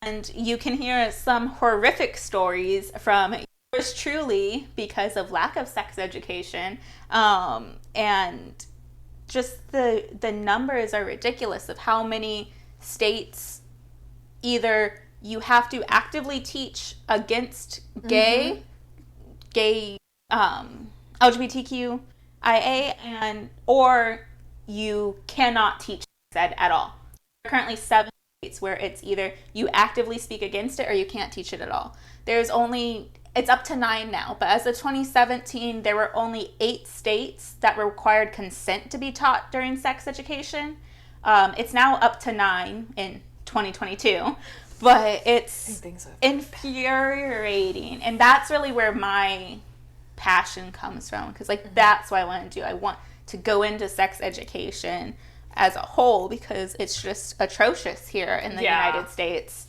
B: And you can hear some horrific stories from yours was truly because of lack of sex education, and just the numbers are ridiculous of how many states either you have to actively teach against gay LGBTQIA, and or you cannot teach sex ed at all. There are currently 7 states where it's either you actively speak against it or you can't teach it at all. It's up to 9 now, but as of 2017, there were only 8 states that required consent to be taught during sex education. It's now up to 9 in 2022, but it's infuriating. And that's really where my passion comes from, because that's what I want to do. I want to go into sex education as a whole because it's just atrocious here in the United States.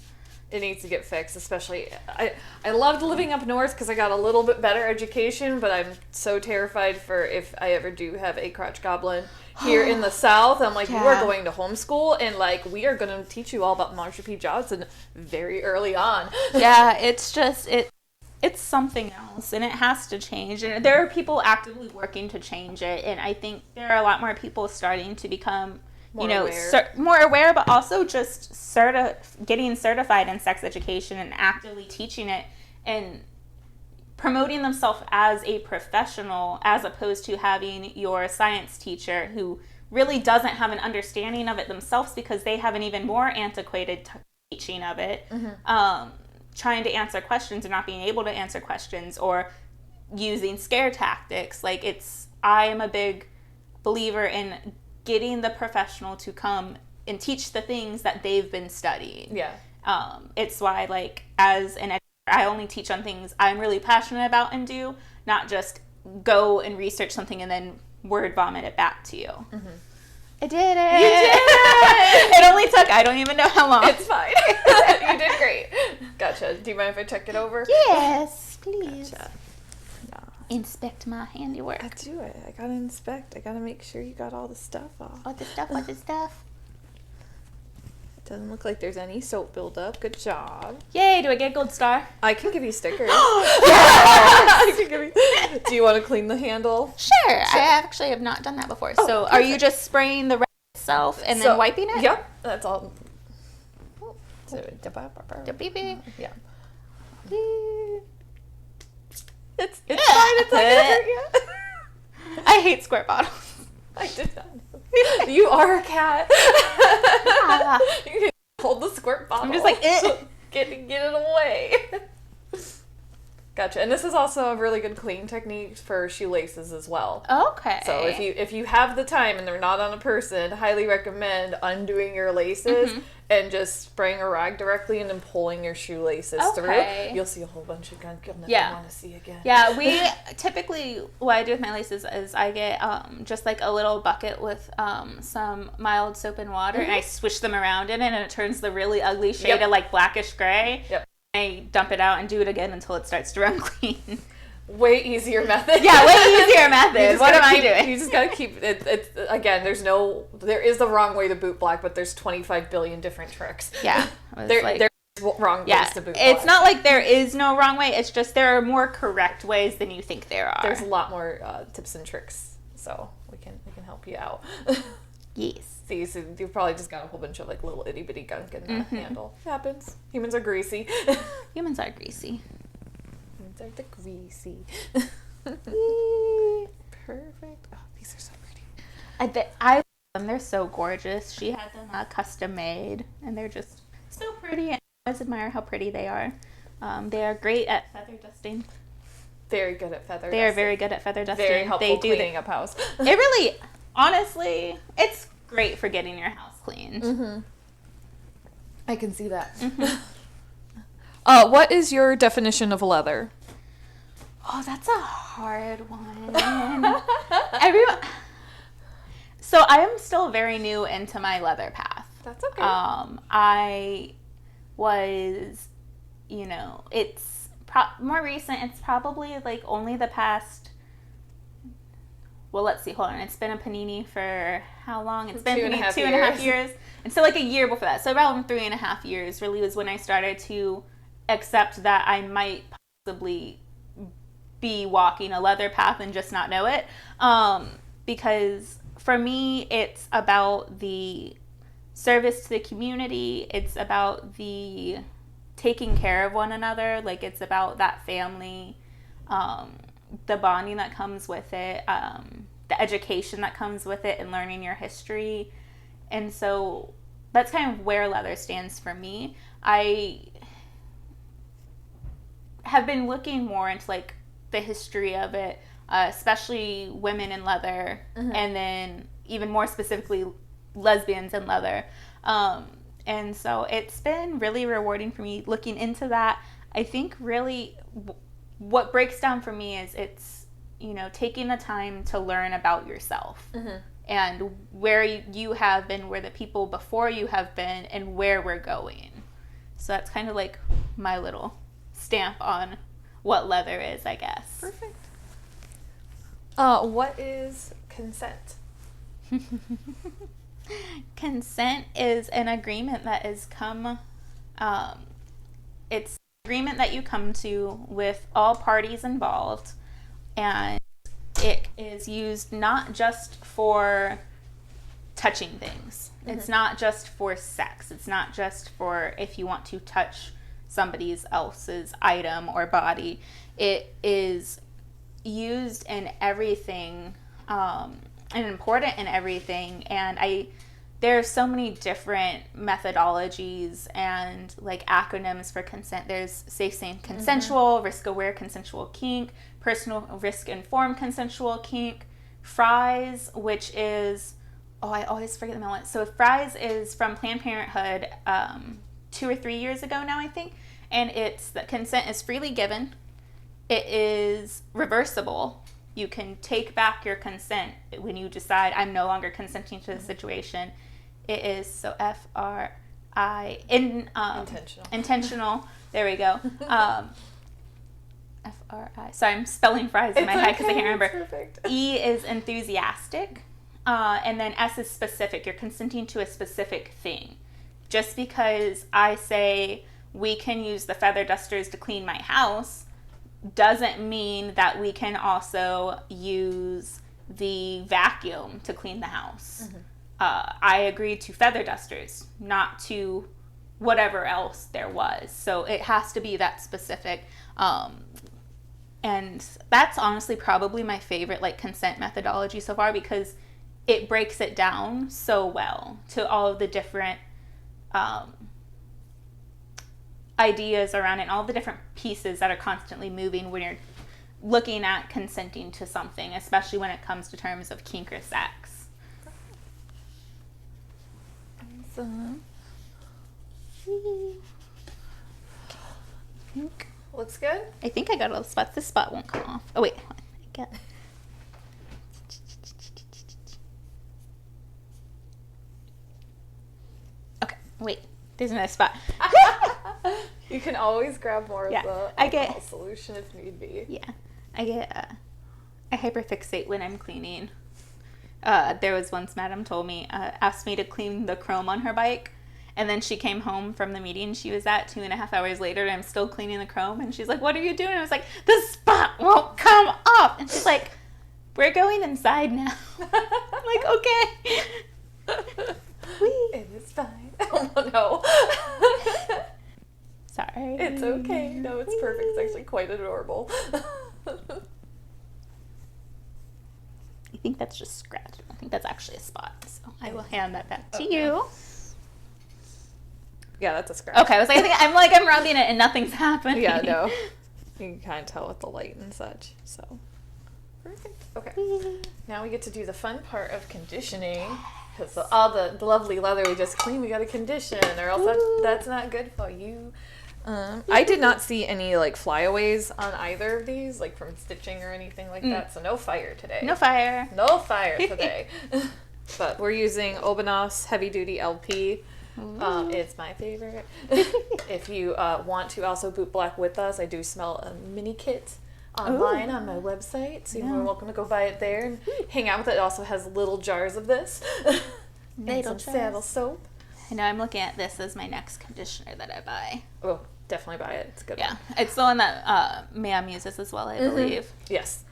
A: It needs to get fixed, especially I loved living up north because I got a little bit better education, but I'm so terrified for if I ever do have a crotch goblin here in the south. I'm like, you are going to homeschool, and we are going to teach you all about Marsha P. Johnson very early on.
B: Yeah, it's just it's something else, and it has to change, and there are people actively working to change it, and I think there are a lot more people starting to become more aware, but also just getting certified in sex education and actively teaching it and promoting themselves as a professional, as opposed to having your science teacher who really doesn't have an understanding of it themselves because they have an even more antiquated teaching of it, trying to answer questions and not being able to answer questions, or using scare tactics. I am a big believer in getting the professional to come and teach the things that they've been studying.
A: Yeah.
B: It's why, as an educator, I only teach on things I'm really passionate about and do, not just go and research something and then word vomit it back to you. Mm-hmm. I did it!
A: You did it!
B: It only took, I don't even know how long.
A: It's fine. You did great. Gotcha. Do you mind if I check it over?
B: Yes, please.
A: Gotcha.
B: Inspect my handiwork.
A: I do it. I gotta inspect. I gotta make sure you got all the stuff off.
B: All the stuff.
A: It doesn't look like there's any soap buildup. Good job.
B: Yay, do I get a gold star?
A: I can give you stickers.
B: Yes!
A: Do you want to clean the handle?
B: Sure. I actually have not done that before.
A: Oh,
B: so are you just spraying the red itself and then wiping it?
A: Yep. That's all.
B: The beep.
A: Yeah. It's fine. It's not gonna hurt you.
B: I hate squirt bottles.
A: I did not know. You are a cat. You can hold the squirt bottle.
B: I'm just like,
A: get it away. Gotcha. And this is also a really good clean technique for shoelaces as well.
B: Okay.
A: So if you have the time and they're not on a person, highly recommend undoing your laces and just spraying a rag directly and then pulling your shoelaces through. You'll see a whole bunch of gunk you'll never want to see again.
B: Yeah, we typically, what I do with my laces is I get just a little bucket with some mild soap and water, and I swish them around in it, and it turns the really ugly shade of blackish gray.
A: Yep.
B: I dump it out and do it again until it starts to run clean.
A: Way easier method.
B: Yeah, way easier method. What am I doing?
A: You just gotta keep it. It's again. There is the wrong way to boot black, but there's 25 billion different tricks.
B: Yeah,
A: there's wrong ways to boot black.
B: It's not like there is no wrong way. It's just there are more correct ways than you think there are.
A: There's a lot more tips and tricks, so we can help you out.
B: Yes.
A: See, so you've probably just got a whole bunch of little itty bitty gunk in the handle. It happens. Humans are greasy.
B: Humans are greasy.
A: Humans are the greasy. Perfect. Oh, these are so pretty.
B: I love them. They're so gorgeous. She had them custom made, and they're just so pretty. And I always admire how pretty they are. They are great at feather dusting.
A: Very good at feather dusting.
B: They are very good at feather dusting.
A: Very helpful cleaning up house.
B: It really, honestly, it's great for getting your house cleaned.
A: Mm-hmm. I can see that. Mm-hmm. What is your definition of leather?
B: Oh, that's a hard one. So I am still very new into my leather path.
A: That's okay.
B: I was, it's more recent. It's probably only the past. Well, let's see. Hold on. It's been a panini for how long? It's been 2.5 years. And so a year before that. So around 3.5 years really was when I started to accept that I might possibly be walking a leather path and just not know it. Because for me, it's about the service to the community. It's about the taking care of one another. Like, it's about that family, the bonding that comes with it, the education that comes with it, and learning your history. And so that's kind of where leather stands for me. I have been looking more into like the history of it, especially women in leather, and then even more specifically lesbians in leather. And so it's been really rewarding for me looking into that. I think really what breaks down for me is it's, you know, taking the time to learn about yourself and where you have been, where the people before you have been, and where we're going. So that's kind of like my little stamp on what leather is, I guess.
A: Perfect. What is consent?
B: Consent is an agreement that is it's an agreement that you come to with all parties involved, and it is used not just for touching things. It's not just for sex. It's not just for if you want to touch somebody else's item or body. It is used in everything, and important in everything. And there are so many different methodologies and like acronyms for consent. There's safe, sane, consensual, risk-aware, consensual kink, personal risk-informed consensual kink, FRIES, which is, I always forget the name. So FRIES is from Planned Parenthood 2 or 3 years ago now, I think. And it's that consent is freely given. It is reversible. You can take back your consent when you decide I'm no longer consenting to the situation. It is so intentional. There we go. FRI. So I'm spelling fries in my head because I can't remember.
A: Perfect.
B: E is enthusiastic, and then S is specific. You're consenting to a specific thing. Just because I say we can use the feather dusters to clean my house doesn't mean that we can also use the vacuum to clean the house. I agreed to feather dusters, not to whatever else there was. So it has to be that specific. And that's honestly probably my favorite like consent methodology so far, because it breaks it down so well to all of the different ideas around it, and all the different pieces that are constantly moving when you're looking at consenting to something, especially when it comes to terms of kink or sex.
A: Awesome. Looks good.
B: I think I got all the spots. This spot won't come off. Oh wait, hold on. I got. Okay, wait. There's another spot.
A: You can always grab more of the alcohol solution if need be.
B: Yeah, I hyperfixate when I'm cleaning. There was once Madam told me, asked me to clean the chrome on her bike, and then she came home from the meeting she was at 2.5 hours later, and I'm still cleaning the chrome, and she's like, "What are you doing?" I was like, "The spot won't come off," and she's like, "We're going inside now." I'm like, "Okay."
A: It is fine. Oh no.
B: Sorry.
A: It's okay. No, it's perfect. It's actually quite adorable.
B: I think that's just scratch. I think that's actually a spot. So I will hand that back to you.
A: Yeah, that's a scratch.
B: Okay, I was like, I'm rubbing it and nothing's happening.
A: Yeah, no. You can kind of tell with the light and such. So perfect. Okay. Now we get to do the fun part of conditioning. Because all the lovely leather we just cleaned, we got to condition, or else that's not good for you. I did not see any like flyaways on either of these, like from stitching or anything like that. So no fire today.
B: No fire.
A: No fire today. But we're using Obanos Heavy Duty LP. It's my favorite. If you want to also boot black with us, I do smell a mini kit online on my website, so you're welcome to go buy it there and hang out with it. It also has little jars of this and some saddle soap.
B: I know I'm looking at this as my next conditioner that I buy.
A: Oh, Definitely buy it. It's a good
B: Yeah,
A: one.
B: it's the one that Ma'am uses as well, I believe.
A: Yes.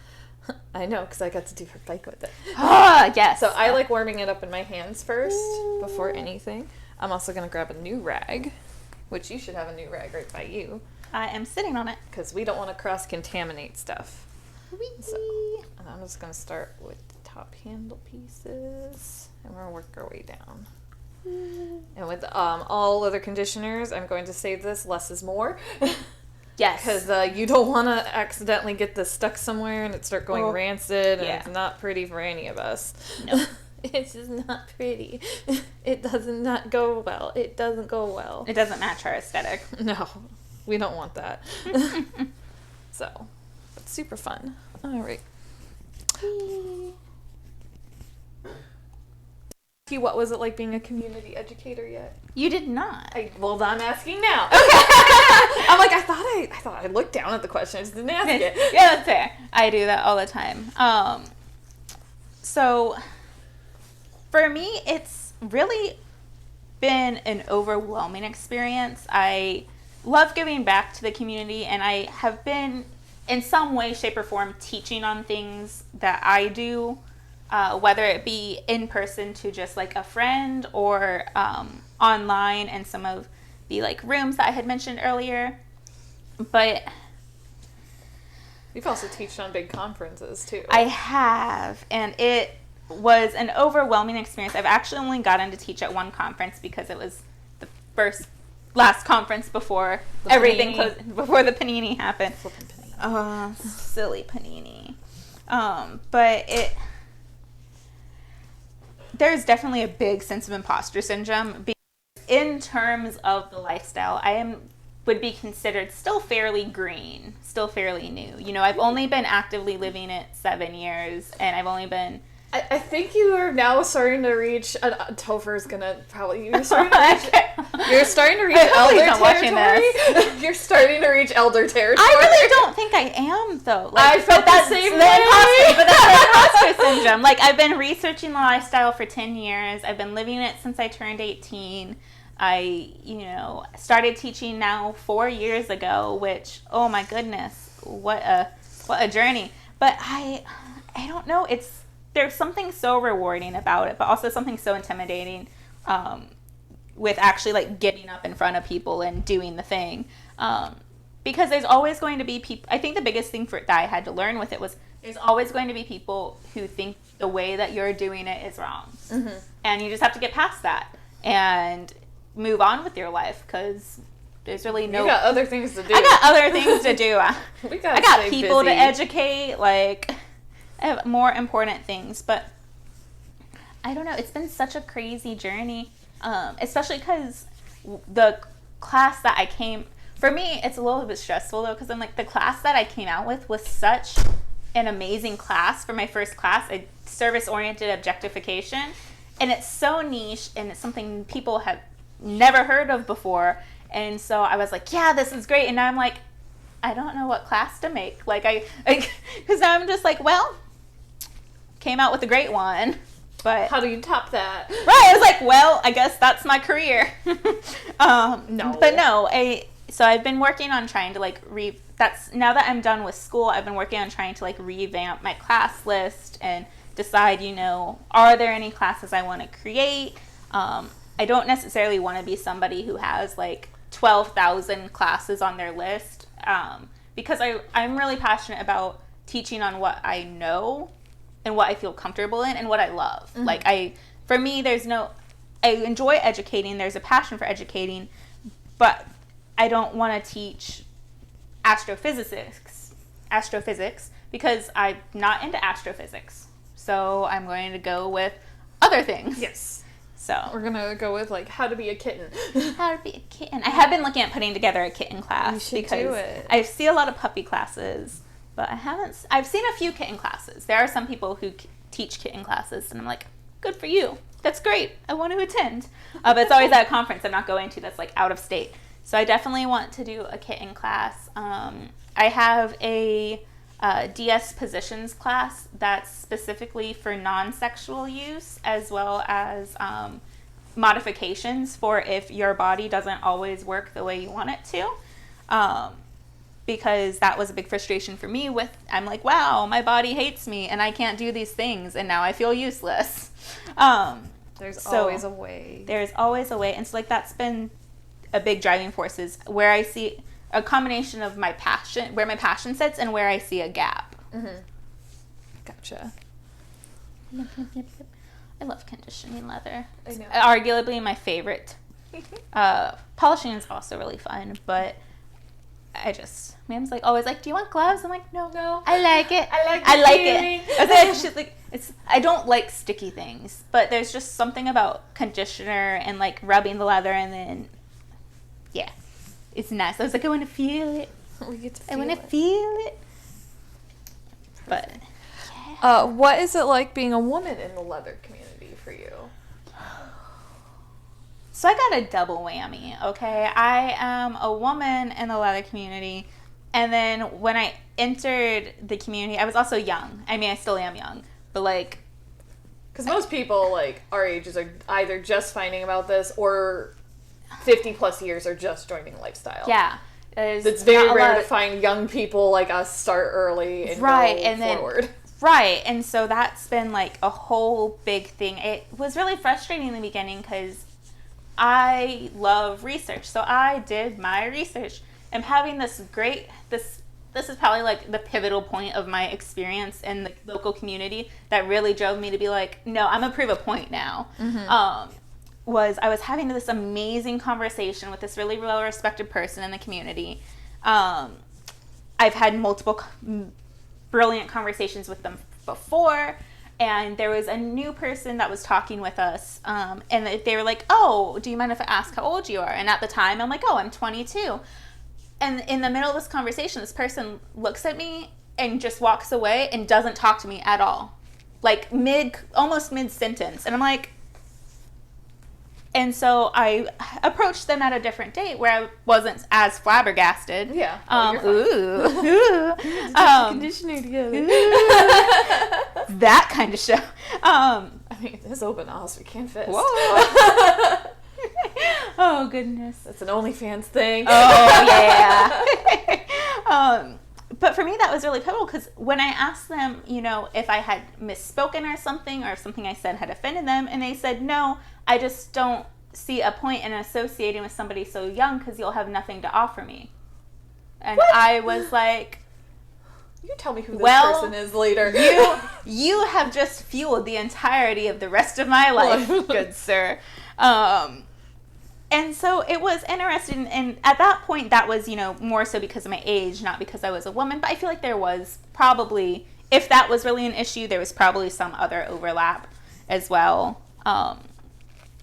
A: I know, because I got to do her bike with it.
B: Ah, yes.
A: So I like warming it up in my hands first before anything. I'm also going to grab a new rag, which you should have a new rag right by you.
B: I am sitting on it.
A: Because we don't want to cross-contaminate stuff. So, and I'm just going to start with the top handle pieces, and we're going to work our way down. And with all other conditioners, I'm going to say this, less is more.
B: Yes.
A: Because you don't want to accidentally get this stuck somewhere and it start going rancid, and it's not pretty for any of us.
B: No.
A: It's just not pretty. It does not go well. It doesn't go well.
B: It doesn't match our aesthetic.
A: No, we don't want that. So, it's super fun. All right. What was it like being a community educator yet?
B: You did not.
A: Well, I'm asking now. I'm like, I thought I looked down at the question. I just didn't ask it.
B: Yeah, that's fair. I do that all the time. So for me, it's really been an overwhelming experience. I love giving back to the community, and I have been in some way, shape, or form teaching on things that I do. Whether it be in person to just like a friend or online in some of the like rooms that I had mentioned earlier. But
A: you've also taught on big conferences too.
B: I have, and it was an overwhelming experience. I've actually only gotten to teach at one conference because it was the last conference before everything closed, before the panini happened.
A: Flippin' panini.
B: Silly panini. But there's definitely a big sense of imposter syndrome. In terms of the lifestyle, would be considered still fairly green, still fairly new. You know, I've only been actively living it 7 years, and I've only been...
A: I think you are now starting to reach... Topher's gonna probably... You're starting to reach elder territory. You're starting to reach elder territory.
B: I really don't think I am, though. Like,
A: I felt the same way.
B: But that's the imposter syndrome. Like, I've been researching the lifestyle for 10 years. I've been living it since I turned 18. I, started teaching now 4 years ago, which, oh my goodness, what a journey. But I don't know, there's something so rewarding about it, but also something so intimidating with actually like getting up in front of people and doing the thing. Because there's always going to be people, I think the biggest thing that I had to learn with it was there's always going to be people who think the way that you're doing it is wrong. Mm-hmm. And you just have to get past that and move on with your life, because there's really no...
A: You got other things to do.
B: I got other things to do. I got people
A: busy
B: to educate, like, I have more important things, but I don't know, it's been such a crazy journey, especially because the class that I came... For me, it's a little bit stressful, though, because I'm like, the class that I came out with was such an amazing class for my first class, a service-oriented objectification, and it's so niche, and it's something people have never heard of before, and so I was like, yeah, this is great, and now I'm like, I don't know what class to make, because now I'm just like, well, came out with a great one, but
A: how do you top that?
B: Right, I was like, well, I guess that's my career.
A: No,
B: but no, so I've been working on trying to now that I'm done with school, I've been working on trying to revamp my class list and decide, are there any classes I want to create? I don't necessarily want to be somebody who has 12,000 classes on their list, because I'm really passionate about teaching on what I know and what I feel comfortable in and what I love. Mm-hmm. For me, I enjoy educating. There's a passion for educating, but I don't want to teach astrophysics because I'm not into astrophysics. So I'm going to go with other things.
A: Yes.
B: So
A: we're going to go with how to be a kitten.
B: How to be a kitten. I have been looking at putting together a kitten class.
A: You should
B: because
A: do it.
B: I see a lot of puppy classes, but I've seen a few kitten classes. There are some people who teach kitten classes, and I'm like, good for you. That's great. I want to attend. But it's always at a conference I'm not going to that's out of state. So I definitely want to do a kitten class. I have a DS positions class that's specifically for non-sexual use, as well as modifications for if your body doesn't always work the way you want it to. Because that was a big frustration for me I'm like, wow, my body hates me and I can't do these things and now I feel useless.
A: There's always a way.
B: There's always a way. And so like that's been a big driving force, is where I see a combination of my passion, where my passion sits and where I see a gap.
A: Gotcha.
B: I love conditioning leather.
A: I know.
B: Arguably my favorite. Polishing is also really fun, but Mam's like always like, do you want gloves? I'm like, no, I like it. I like it. She's like, I don't like sticky things, but there's just something about conditioner and like rubbing the leather and then, yeah, it's nice. I was like, I want to feel it. I want to feel it. But
A: yeah. What is it like being a woman in the leather community for you?
B: So I got a double whammy, okay? I am a woman in the leather community, and then when I entered the community, I was also young. I mean, I still am young, but like...
A: Because most people, like, our ages are either just finding about this or 50 plus years are just joining lifestyle.
B: Yeah.
A: It's very rare to find young people like us start early and go forward.
B: Right, and so that's been like a whole big thing. It was really frustrating in the beginning because I love research, so I did my research. I'm having this is probably like the pivotal point of my experience in the local community that really drove me to be like, no, I'm gonna prove a point now. I was having this amazing conversation with this really well-respected person in the community. I've had multiple brilliant conversations with them before, and there was a new person that was talking with us, and they were like, oh, do you mind if I ask how old you are? And at the time, I'm like, oh, I'm 22. And in the middle of this conversation, this person looks at me and just walks away and doesn't talk to me at all. Like almost mid-sentence. And I'm like... And so I approached them at a different date where I wasn't as flabbergasted.
A: Yeah.
B: Conditioning together. That kind of show.
A: I mean, this open house, we can't fit.
B: Whoa. Oh, goodness.
A: That's an OnlyFans thing.
B: Oh, yeah. But for me, that was really pivotal because when I asked them, if I had misspoken or something I said had offended them, and they said, no, I just don't see a point in associating with somebody so young because you'll have nothing to offer me. And what? I was like...
A: You can tell me who this person is later.
B: You have just fueled the entirety of the rest of my life, good sir. And so it was interesting, and at that point, that was, more so because of my age, not because I was a woman, but I feel like there was probably, if that was really an issue, there was probably some other overlap as well.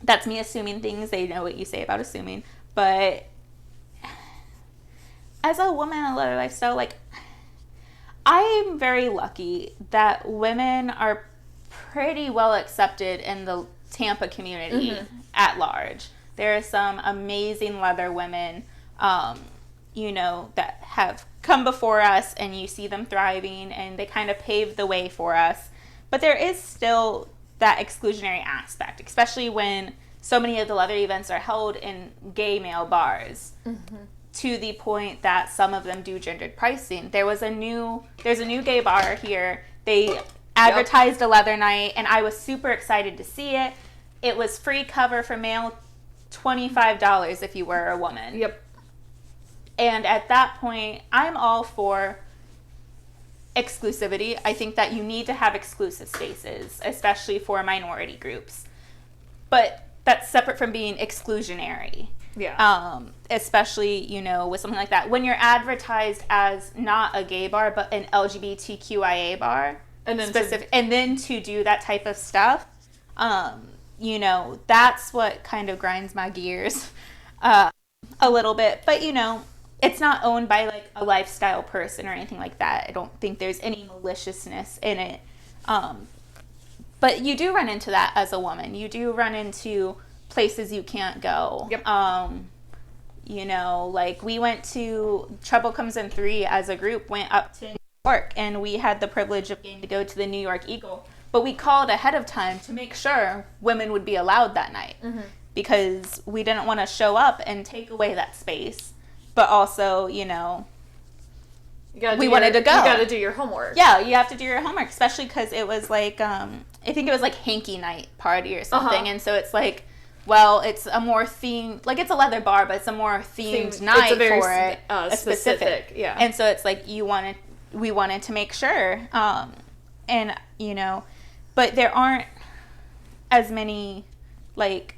B: That's me assuming things. They know what you say about assuming, but as a woman in a leather lifestyle, like, I'm very lucky that women are pretty well accepted in the Tampa community at large. There are some amazing leather women, that have come before us, and you see them thriving, and they kind of paved the way for us. But there is still that exclusionary aspect, especially when so many of the leather events are held in gay male bars, to the point that some of them do gendered pricing. There's a new gay bar here. They advertised a leather night, and I was super excited to see it. It was free cover for male, $25 if you were a woman.
A: Yep.
B: And at that point, I'm all for exclusivity. I think that you need to have exclusive spaces, especially for minority groups. But that's separate from being exclusionary.
A: Yeah.
B: Especially, with something like that. When you're advertised as not a gay bar, but an LGBTQIA bar, and then to do that type of stuff, that's what kind of grinds my gears a little bit. But, it's not owned by, like, a lifestyle person or anything like that. I don't think there's any maliciousness in it. But you do run into that as a woman. You do run into places you can't go.
A: Yep.
B: Like, we went to Trouble Comes in 3 as a group, went up to New York, and we had the privilege of getting to go to the New York Eagle. But we called ahead of time to make sure women would be allowed that night, because we didn't want to show up and take away that space but also, we wanted to go.
A: You got to do your homework.
B: Yeah, you have to do your homework, especially because it was like, I think it was like hanky night party or something. And so it's like, well, it's a more themed, like it's a leather bar, but it's a more themed night for it. A specific.
A: Yeah.
B: And so it's like we wanted to make sure. And, but there aren't as many like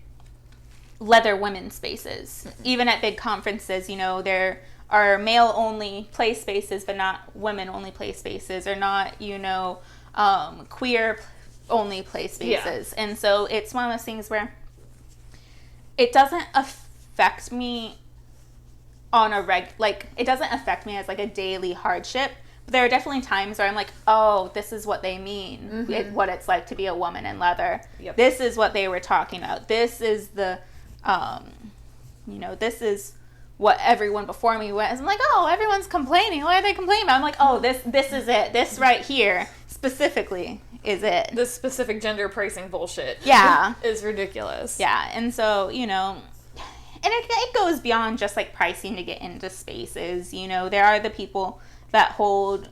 B: leather women's spaces. Even at big conferences, there are male only play spaces, but not women only play spaces, or not, queer only play spaces. Yeah. And so it's one of those things where it doesn't affect me on it doesn't affect me as like a daily hardship. But there are definitely times where I'm like, oh, this is what they mean, what it's like to be a woman in leather. Yep. This is what they were talking about. This is the, this is what everyone before me was. I'm like, oh, everyone's complaining. What are they complaining about? I'm like, oh, this is it. This right here specifically is it.
A: The specific gender pricing bullshit.
B: Yeah.
A: is ridiculous.
B: Yeah. And so, and it goes beyond just like pricing to get into spaces. There are the people that hold,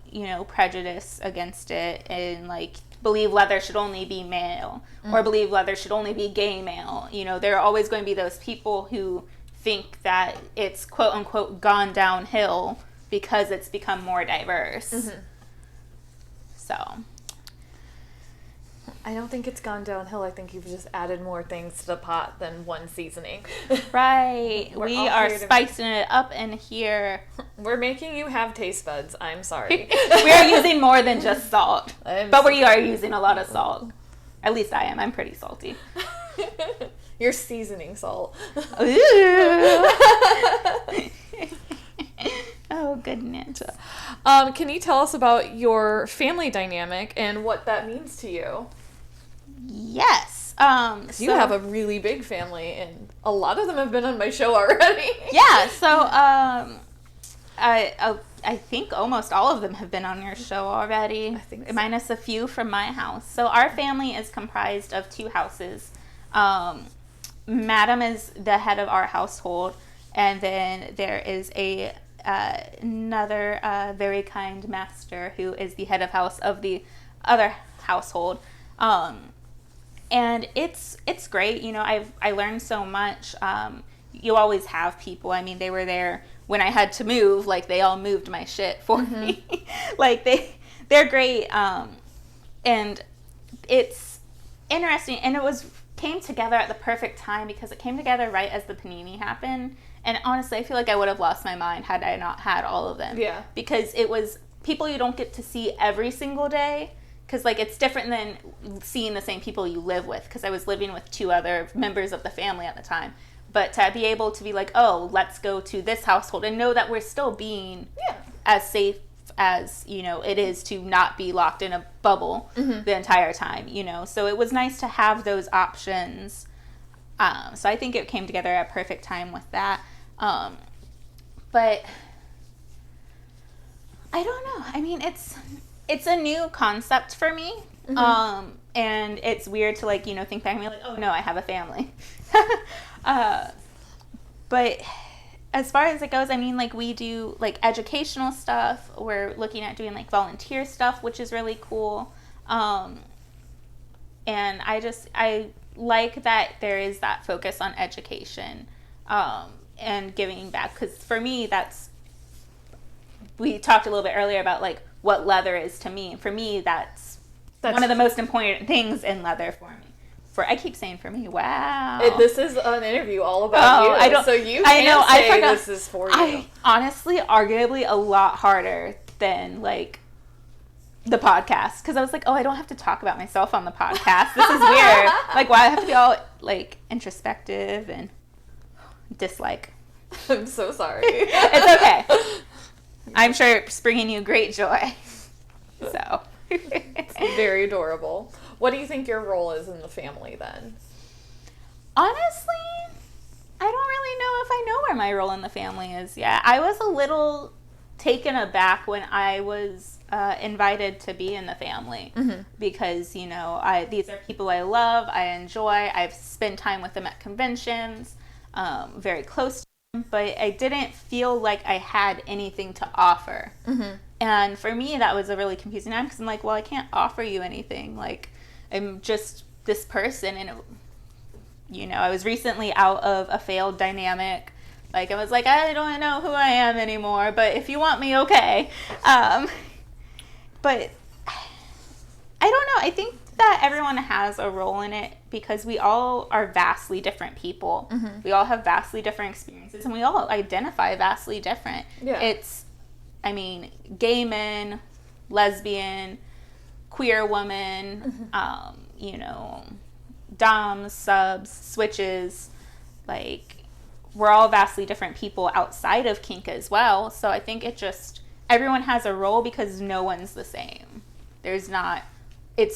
B: prejudice against it and like believe leather should only be male or believe leather should only be gay male. There are always going to be those people who think that it's quote unquote gone downhill because it's become more diverse. So
A: I don't think it's gone downhill. I think you've just added more things to the pot than one seasoning.
B: Right. We are spicing it up in here.
A: We're making you have taste buds. I'm sorry.
B: We are using more than just salt. But we are using a lot of salt. At least I am. I'm pretty salty.
A: You're seasoning salt.
B: Oh, goodness.
A: Can you tell us about your family dynamic and what that means to you?
B: Yes.
A: You have a really big family, and a lot of them have been on my show already.
B: Yeah. So, I think almost all of them have been on your show already.
A: I think so.
B: Minus a few from my house. So our family is comprised of 2 houses. Madam is the head of our household, and then there is another very kind master who is the head of house of the other household. And it's great. I learned so much. You always have people. I mean, they were there when I had to move. Like, they all moved my shit for me. Like, they're great. And it's interesting. And it came together at the perfect time because it came together right as the panini happened. And honestly, I feel like I would have lost my mind had I not had all of them.
A: Yeah.
B: Because it was people you don't get to see every single day. Because, like, it's different than seeing the same people you live with. Because I was living with 2 other members of the family at the time. But to be able to be like, oh, let's go to this household and know that we're still being as safe as, it is to not be locked in a bubble the entire time, So it was nice to have those options. So I think it came together at a perfect time with that. But I don't know. I mean, it's a new concept for me. And it's weird to think back and be like, oh no, I have a family. But as far as it goes, I mean, we do educational stuff. We're looking at doing volunteer stuff, which is really cool. And I like that there is that focus on education, and giving back. Because for me, we talked a little bit earlier about what leather is to me. For me, that's one of the most important things in leather for me. I keep saying for me, wow.
A: This is an interview all about you. I forgot. This is for you.
B: Honestly, arguably a lot harder than the podcast. Because I was like, oh, I don't have to talk about myself on the podcast. This is weird. Why I have to be all introspective and dislike.
A: I'm so sorry.
B: It's okay. I'm sure it's bringing you great joy. So.
A: It's very adorable. What do you think your role is in the family then?
B: Honestly, I don't really know if I know where my role in the family is yet. I was a little taken aback when I was invited to be in the family because, these are people I love, I enjoy, I've spent time with them at conventions, very close to but I didn't feel like I had anything to offer. And for me, that was a really confusing time because I'm like, well, I can't offer you anything. Like, I'm just this person. And, I was recently out of a failed dynamic. Like, I was like, I don't know who I am anymore, but if you want me, okay. But I don't know. I think that everyone has a role in it because we all are vastly different people. We all have vastly different experiences, and we all identify vastly different.
A: Yeah.
B: It's, gay men, lesbian, queer woman, doms, subs, switches, like, we're all vastly different people outside of kink as well. So I think everyone has a role because no one's the same. It's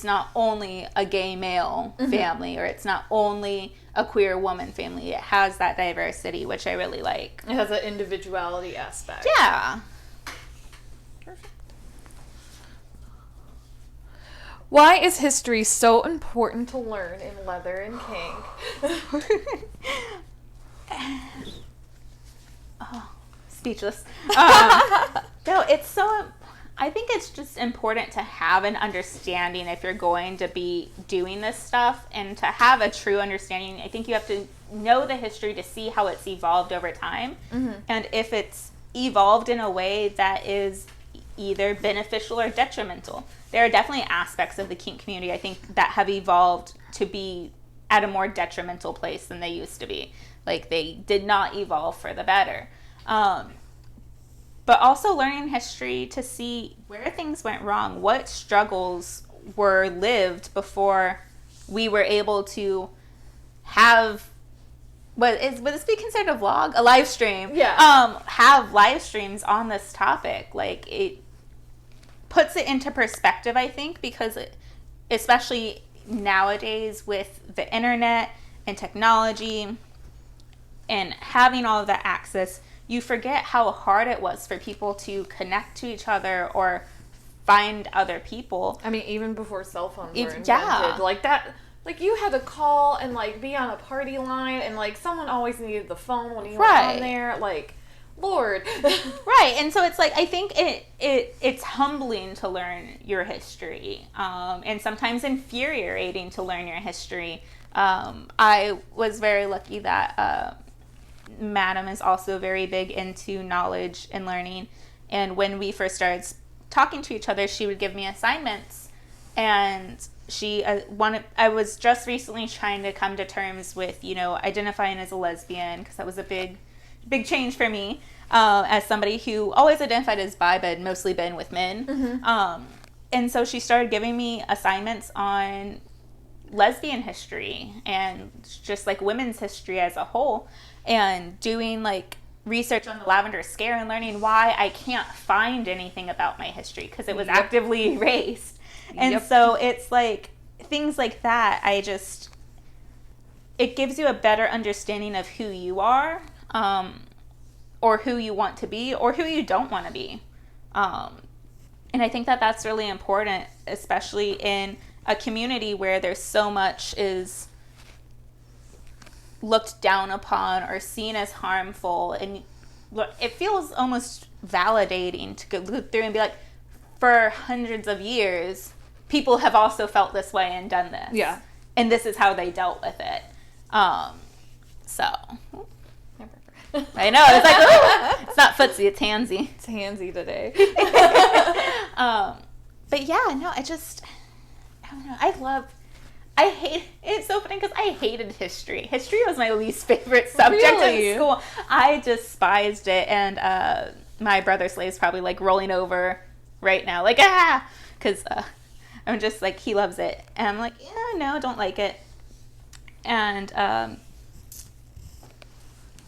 B: not only a gay male family, or it's not only a queer woman family. It has that diversity, which I really like.
A: It has an individuality aspect.
B: Yeah.
A: Perfect. Why is history so important to learn in leather and kink?
B: Speechless. No, I think it's just important to have an understanding if you're going to be doing this stuff, and to have a true understanding. I think you have to know the history to see how it's evolved over time, and if it's evolved in a way that is either beneficial or detrimental. There are definitely aspects of the kink community, I think, that have evolved to be at a more detrimental place than they used to be. Like, they did not evolve for the better. But also learning history to see where things went wrong, what struggles were lived before we were able to have, would this be considered a vlog? A live stream?
A: Yeah.
B: Have live streams on this topic. Like, it puts it into perspective, I think, because especially nowadays with the internet and technology and having all of that access, you forget how hard it was for people to connect to each other or find other people.
A: Even before cell phones were invented.
B: Yeah.
A: Like that, like, you had to call and, like, be on a party line, and, like, someone always needed the phone when you were on there. Like, Lord.
B: Right. And so it's like, I think it's humbling to learn your history, and sometimes infuriating to learn your history. I was very lucky that Madam is also very big into knowledge and learning. And when we first started talking to each other, she would give me assignments. And I was just recently trying to come to terms with, identifying as a lesbian, because that was a big change for me, as somebody who always identified as bi, but had mostly been with men. And so she started giving me assignments on lesbian history and just, like, women's history as a whole, and doing, like, research on the Lavender Scare and learning why I can't find anything about my history because it was actively erased. And so it's like things like that. It gives you a better understanding of who you are, or who you want to be, or who you don't want to be. And I think that that's really important, especially in a community where there's so much is looked down upon or seen as harmful. And it feels almost validating to go through and be like, for hundreds of years, people have also felt this way and done this.
A: Yeah.
B: And this is how they dealt with it. So I know, it's like, ooh, it's not footsie, it's handsy.
A: It's handsy today.
B: But yeah, no, I don't know. It's so funny because I hated history. History was my least favorite subject in school. I despised it, and my brother Slave's probably, like, rolling over right now, like, because I'm just like, he loves it, and I'm like, yeah, no, don't like it. And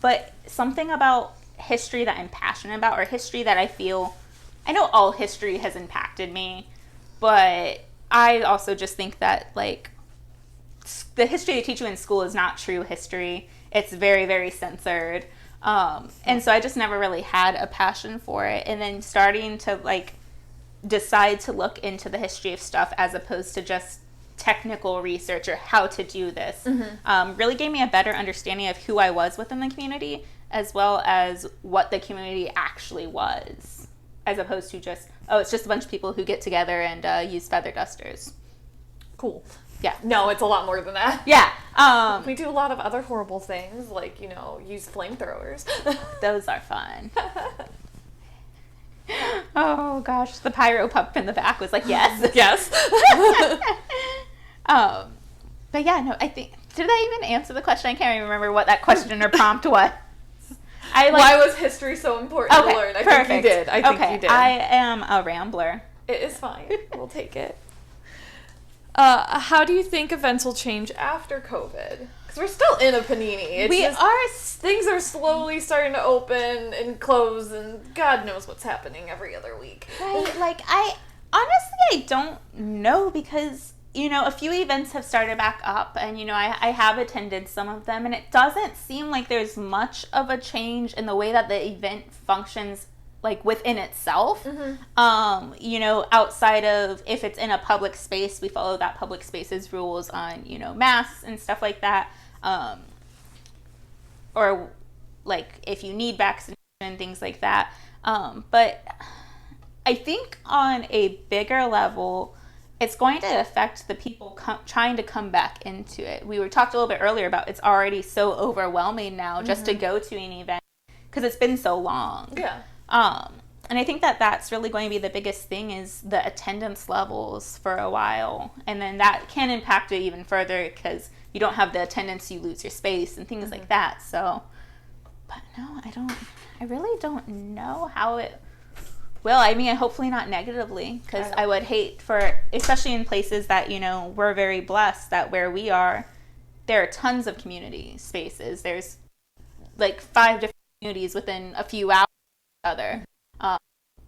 B: but something about history that I'm passionate about, or history that I know all history has impacted me, but I also just think that, like, the history they teach you in school is not true history. It's very, very censored. And so I just never really had a passion for it. And then starting to, like, decide to look into the history of stuff as opposed to just technical research or how to do this, really gave me a better understanding of who I was within the community, as well as what the community actually was, as opposed to just, oh, it's just a bunch of people who get together and use feather dusters.
A: Cool.
B: Yeah.
A: No, it's a lot more than that.
B: Yeah.
A: We do a lot of other horrible things, like, use flamethrowers.
B: Those are fun. Oh, gosh. The pyro pup in the back was like, yes.
A: Yes.
B: But yeah, no, I think, did I even answer the question? I can't even remember what that question or prompt was.
A: Why was history so important to learn? I think you did. I think you did.
B: I am a rambler.
A: It is fine. We'll take it. How do you think events will change after COVID? Because we're still in a panini. Things are slowly starting to open and close, and God knows what's happening every other week.
B: Right? Like, I don't know, because a few events have started back up, and I have attended some of them, and it doesn't seem like there's much of a change in the way that the event functions, like, within itself. Outside of, if it's in a public space, we follow that public space's rules on masks and stuff like that, or like if you need vaccination, things like that. But I think on a bigger level, it's going to affect the people trying to come back into it. We talked a little bit earlier about it's already so overwhelming now just to go to an event because it's been so long.
A: Yeah.
B: And I think that that's really going to be the biggest thing, is the attendance levels for a while. And then that can impact it even further, because you don't have the attendance, you lose your space and things like that. So, but no, I really don't know how it will. I mean, hopefully not negatively, because I would hate for, especially in places that, we're very blessed that where we are, there are tons of community spaces. There's like 5 different communities within a few hours of each other.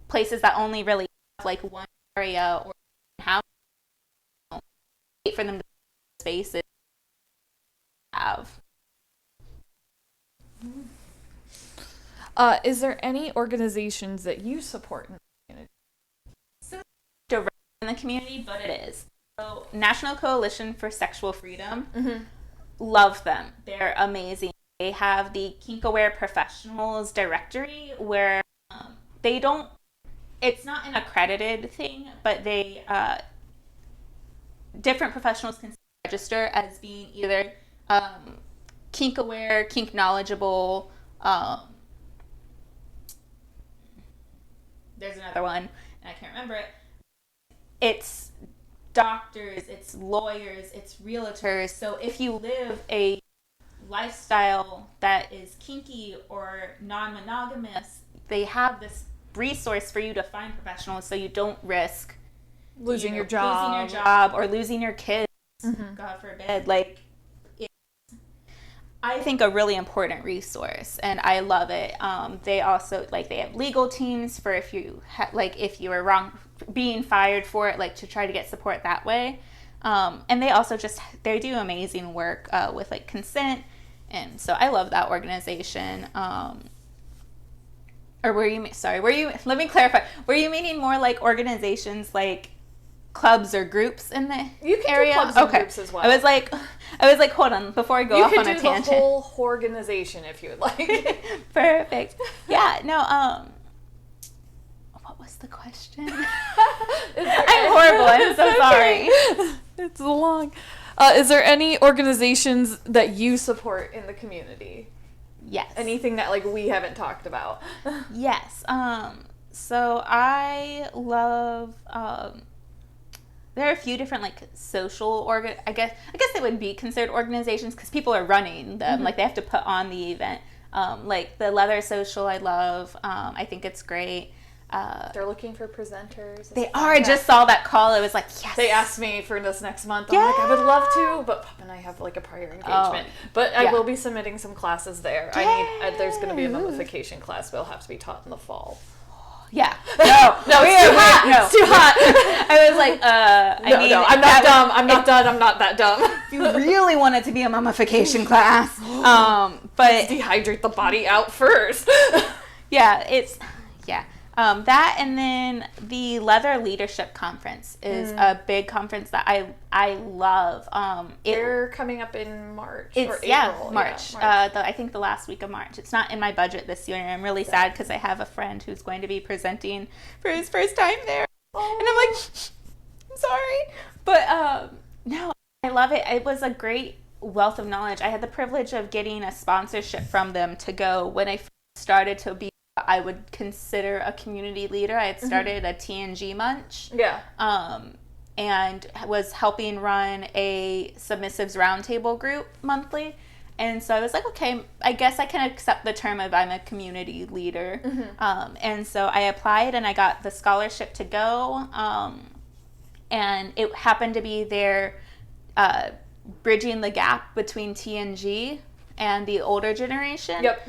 B: Places that only really have like one area or how wait for them to spaces have.
A: Is there any organizations that you support in the community?
B: So direct in the community, but it is. So National Coalition for Sexual Freedom, love them. They're amazing. They have the Kink Aware Professionals directory where they don't, it's not an accredited thing, but they, different professionals can register as being either kink aware, kink knowledgeable, there's another one, and I can't remember it. It's doctors, it's lawyers, it's realtors. So if you live a lifestyle that is kinky or non-monogamous, they have this resource for you to find professionals, so you don't risk
A: losing your job
B: or losing your kids. God forbid. Like, it's, I think, a really important resource, and I love it. They also, like, they have legal teams for if you if you were wrong being fired for it, like, to try to get support that way. And they also they do amazing work with like consent, and so I love that organization. Or let me clarify. Were you meaning more like organizations like clubs or groups in the area?
A: Do clubs and groups as well.
B: I was like, hold on, before I go off on a tangent.
A: You could do the whole organization if you would like.
B: Perfect. Yeah, no, what was the question? I'm horrible. I'm so sorry.
A: It's long. Is there any organizations that you support in the community?
B: Yes.
A: Anything that, like, we haven't talked about?
B: Yes. So I love, there are a few different, like, social I guess they would be considered organizations because people are running them. Like, they have to put on the event. Like, the Leather Social I love. I think it's great.
A: They're looking for presenters.
B: They are. I just saw that call. I was like, yes.
A: They asked me for this next month. I'm like, I would love to, but Pop and I have like a prior engagement. But I will be submitting some classes there. There's going to be a mummification class, but it'll have to be taught in the fall.
B: Yeah. No, it's too hot.
A: No. It's too hot.
B: I was like,
A: I'm not dumb. I'm not done. I'm not that dumb.
B: If you really want it to be a mummification class, but
A: dehydrate the body out first.
B: Yeah, That, and then the Leather Leadership Conference is a big conference that I love.
A: They're coming up in March or April.
B: Yeah, March.
A: Yeah, March.
B: I think the last week of March. It's not in my budget this year, and I'm really sad because I have a friend who's going to be presenting for his first time there. Oh. And I'm like, I'm sorry. But no, I love it. It was a great wealth of knowledge. I had the privilege of getting a sponsorship from them to go when I started to be, I would consider a community leader. I had started a TNG munch.
A: Yeah.
B: And was helping run a submissives roundtable group monthly. And so I was like, okay, I guess I can accept the term of I'm a community leader. And so I applied and I got the scholarship to go. And it happened to be there bridging the gap between TNG and the older generation.
A: Yep.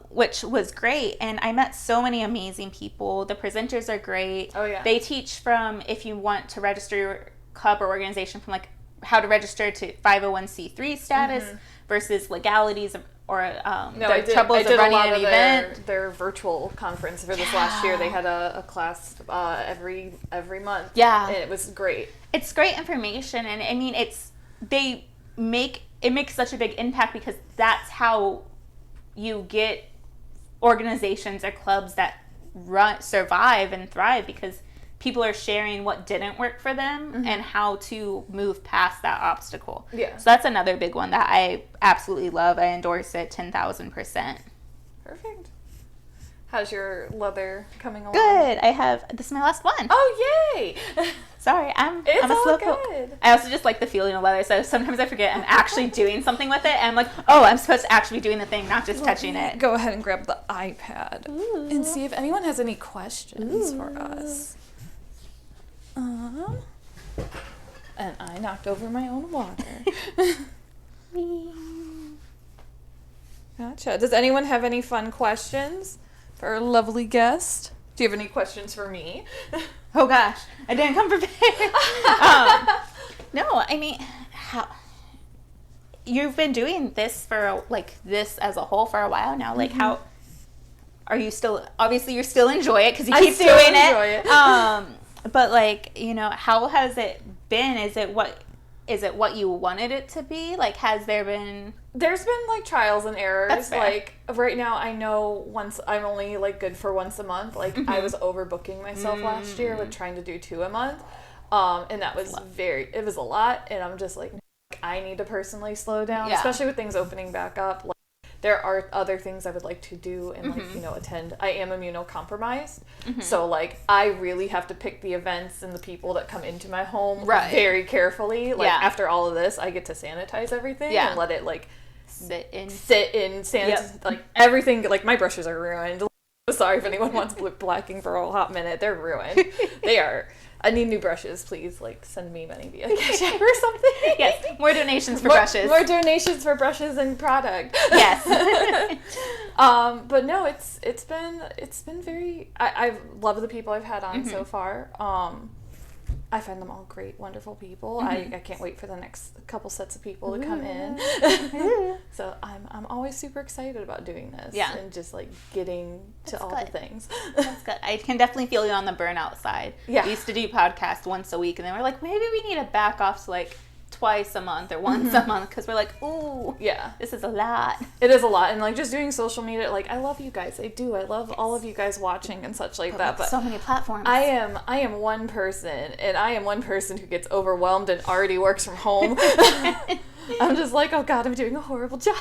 B: Which was great. And I met so many amazing people. The presenters are great.
A: Oh, yeah.
B: They teach from, if you want to register your club or organization, from like how to register to 501c3 status versus legalities or the troubles of running an event.
A: Their virtual conference for this last year. They had a class every month.
B: Yeah.
A: And it was great.
B: It's great information. And I mean, it makes such a big impact because that's how you get organizations or clubs that survive and thrive, because people are sharing what didn't work for them and how to move past that obstacle.
A: Yeah.
B: So that's another big one that I absolutely love. I endorse it 10,000%.
A: Perfect. How's your leather coming along?
B: Good. This is my last one.
A: Oh, yay!
B: Sorry, I'm a slow cook. I also just like the feeling of leather, so sometimes I forget I'm actually doing something with it, and I'm like, oh, I'm supposed to actually be doing the thing, not just touching it.
A: Go ahead and grab the iPad and see if anyone has any questions for us. And I knocked over my own water. Gotcha. Does anyone have any fun questions for our lovely guest? Do you have any questions for me?
B: Oh gosh, I didn't come prepared. No, I mean, you've been doing this for this as a whole for a while now. Like, how are you still? Obviously, you still enjoy it because you keep doing it. But how has it been? Is it what you wanted it to be? Like, has there been?
A: There's been trials and errors.
B: That's fair.
A: Like right now, I know once I'm only good for once a month. I was overbooking myself last year with trying to do 2 a month, and that was it was a lot. And I'm just I need to personally slow down, especially with things opening back up. There are other things I would like to do and attend. I am immunocompromised, so I really have to pick the events and the people that come into my home very carefully. After all of this, I get to sanitize everything and let it sit in sanitize everything. My brushes are ruined. Sorry if anyone wants blacking for a hot minute. They're ruined. They are. I need new brushes, please. Send me money via Cash App or something.
B: Yes, more donations for brushes.
A: More donations for brushes and product.
B: Yes.
A: But no, it's been very. I love the people I've had on so far. I find them all great, wonderful people. I can't wait for the next couple sets of people to come in. So I'm always super excited about doing this.
B: Yeah.
A: And just getting to all the things.
B: That's good. I can definitely feel you on the burnout side.
A: Yeah.
B: We used to do podcasts once a week, and then we're like, maybe we need to back off to twice a month or once a month, because we're ooh,
A: yeah,
B: this is a lot.
A: It is a lot. And just doing social media, I love you guys. I do. I love all of you guys watching and such that. But
B: so many platforms.
A: I am one person, and I am one person who gets overwhelmed and already works from home. I'm just oh God, I'm doing a horrible job.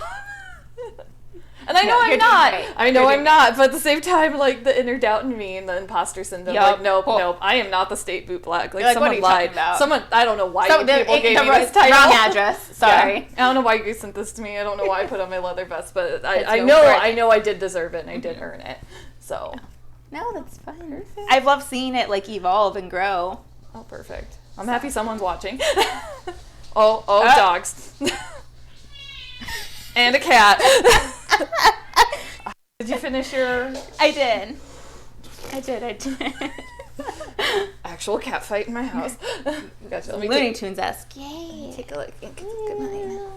A: And I know I'm not. I know I'm not. But at the same time, the inner doubt in me and the imposter syndrome. Nope. I am not the state boot black. Someone lied. Someone. I don't know why people gave me this title.
B: Wrong address. Sorry.
A: Yeah. I don't know why you sent this to me. I don't know why I put on my leather vest, but I know I did deserve it and I did earn it. So.
B: Yeah. No, that's fine. Perfect. I've loved seeing it evolve and grow.
A: Oh, perfect. I'm happy someone's watching. Dogs. And a cat. Did you finish your...
B: I did.
A: Actual cat fight in my house. Gotcha.
B: Looney Tunes-esque.
A: Yay. Take a look. Good night.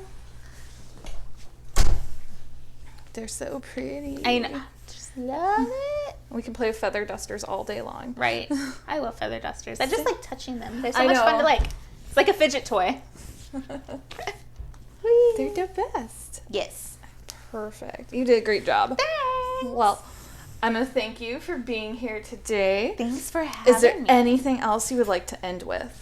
A: They're so pretty.
B: I know. Just love it.
A: We can play with feather dusters all day long.
B: Right. I love feather dusters. I just like touching them. They're so
A: I
B: much
A: know.
B: fun to like. It's like a fidget toy.
A: They're the best.
B: Yes.
A: Perfect. You did a great job.
B: Thanks.
A: Well, I'm going to thank you for being here today.
B: Thanks for having me.
A: Is there anything else you would like to end with?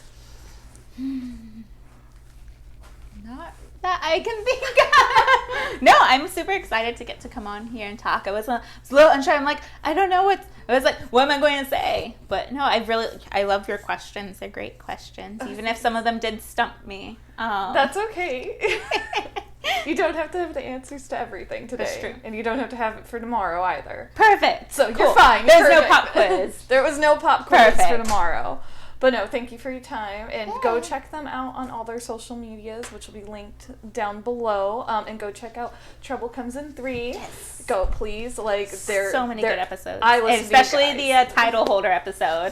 B: Not that I can think of. No, I'm super excited to get to come on here and talk. I was a little unsure. I'm like, I don't know I was like, what am I going to say? But no, I love your questions. They're great questions, even if some of them did stump me.
A: That's okay. You don't have to have the answers to everything today.
B: That's true.
A: And you don't have to have it for tomorrow either.
B: Perfect.
A: So
B: Cool.
A: you're fine.
B: There's no
A: Perfect.
B: pop quiz.
A: There was no pop quiz for
B: Perfect.
A: tomorrow. But no, thank you for your time. And
B: Yeah.
A: go check them out on all their social medias, which will be linked down below. And go check out Trouble Comes in 3.
B: Yes.
A: Go, please. Like, they're
B: So many good episodes.
A: I listen
B: especially
A: to you guys.
B: the title holder episode.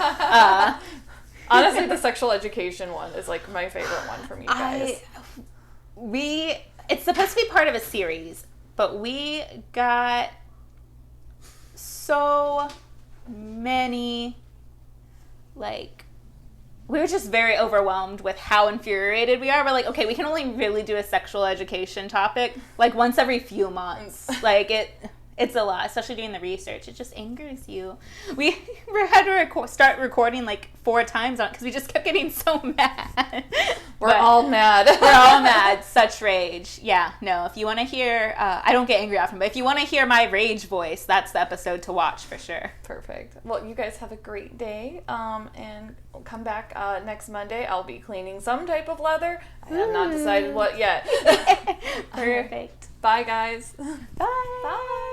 A: Honestly, the sexual education one is like my favorite one from you guys.
B: It's supposed to be part of a series, but we got so many, like, we were just very overwhelmed with how infuriated we are. We're like, okay, we can only really do a sexual education topic like once every few months. Like, it's a lot, especially doing the research. It just angers you. We had to start recording like 4 times on it because we just kept getting so mad.
A: We're all mad.
B: We're all mad. Such rage. Yeah, no, if you want to hear, I don't get angry often, but if you want to hear my rage voice, that's the episode to watch for sure.
A: Perfect. Well, you guys have a great day. And we'll come back next Monday. I'll be cleaning some type of leather. I have not decided what yet.
B: Perfect.
A: Bye, guys.
B: Bye.
A: Bye.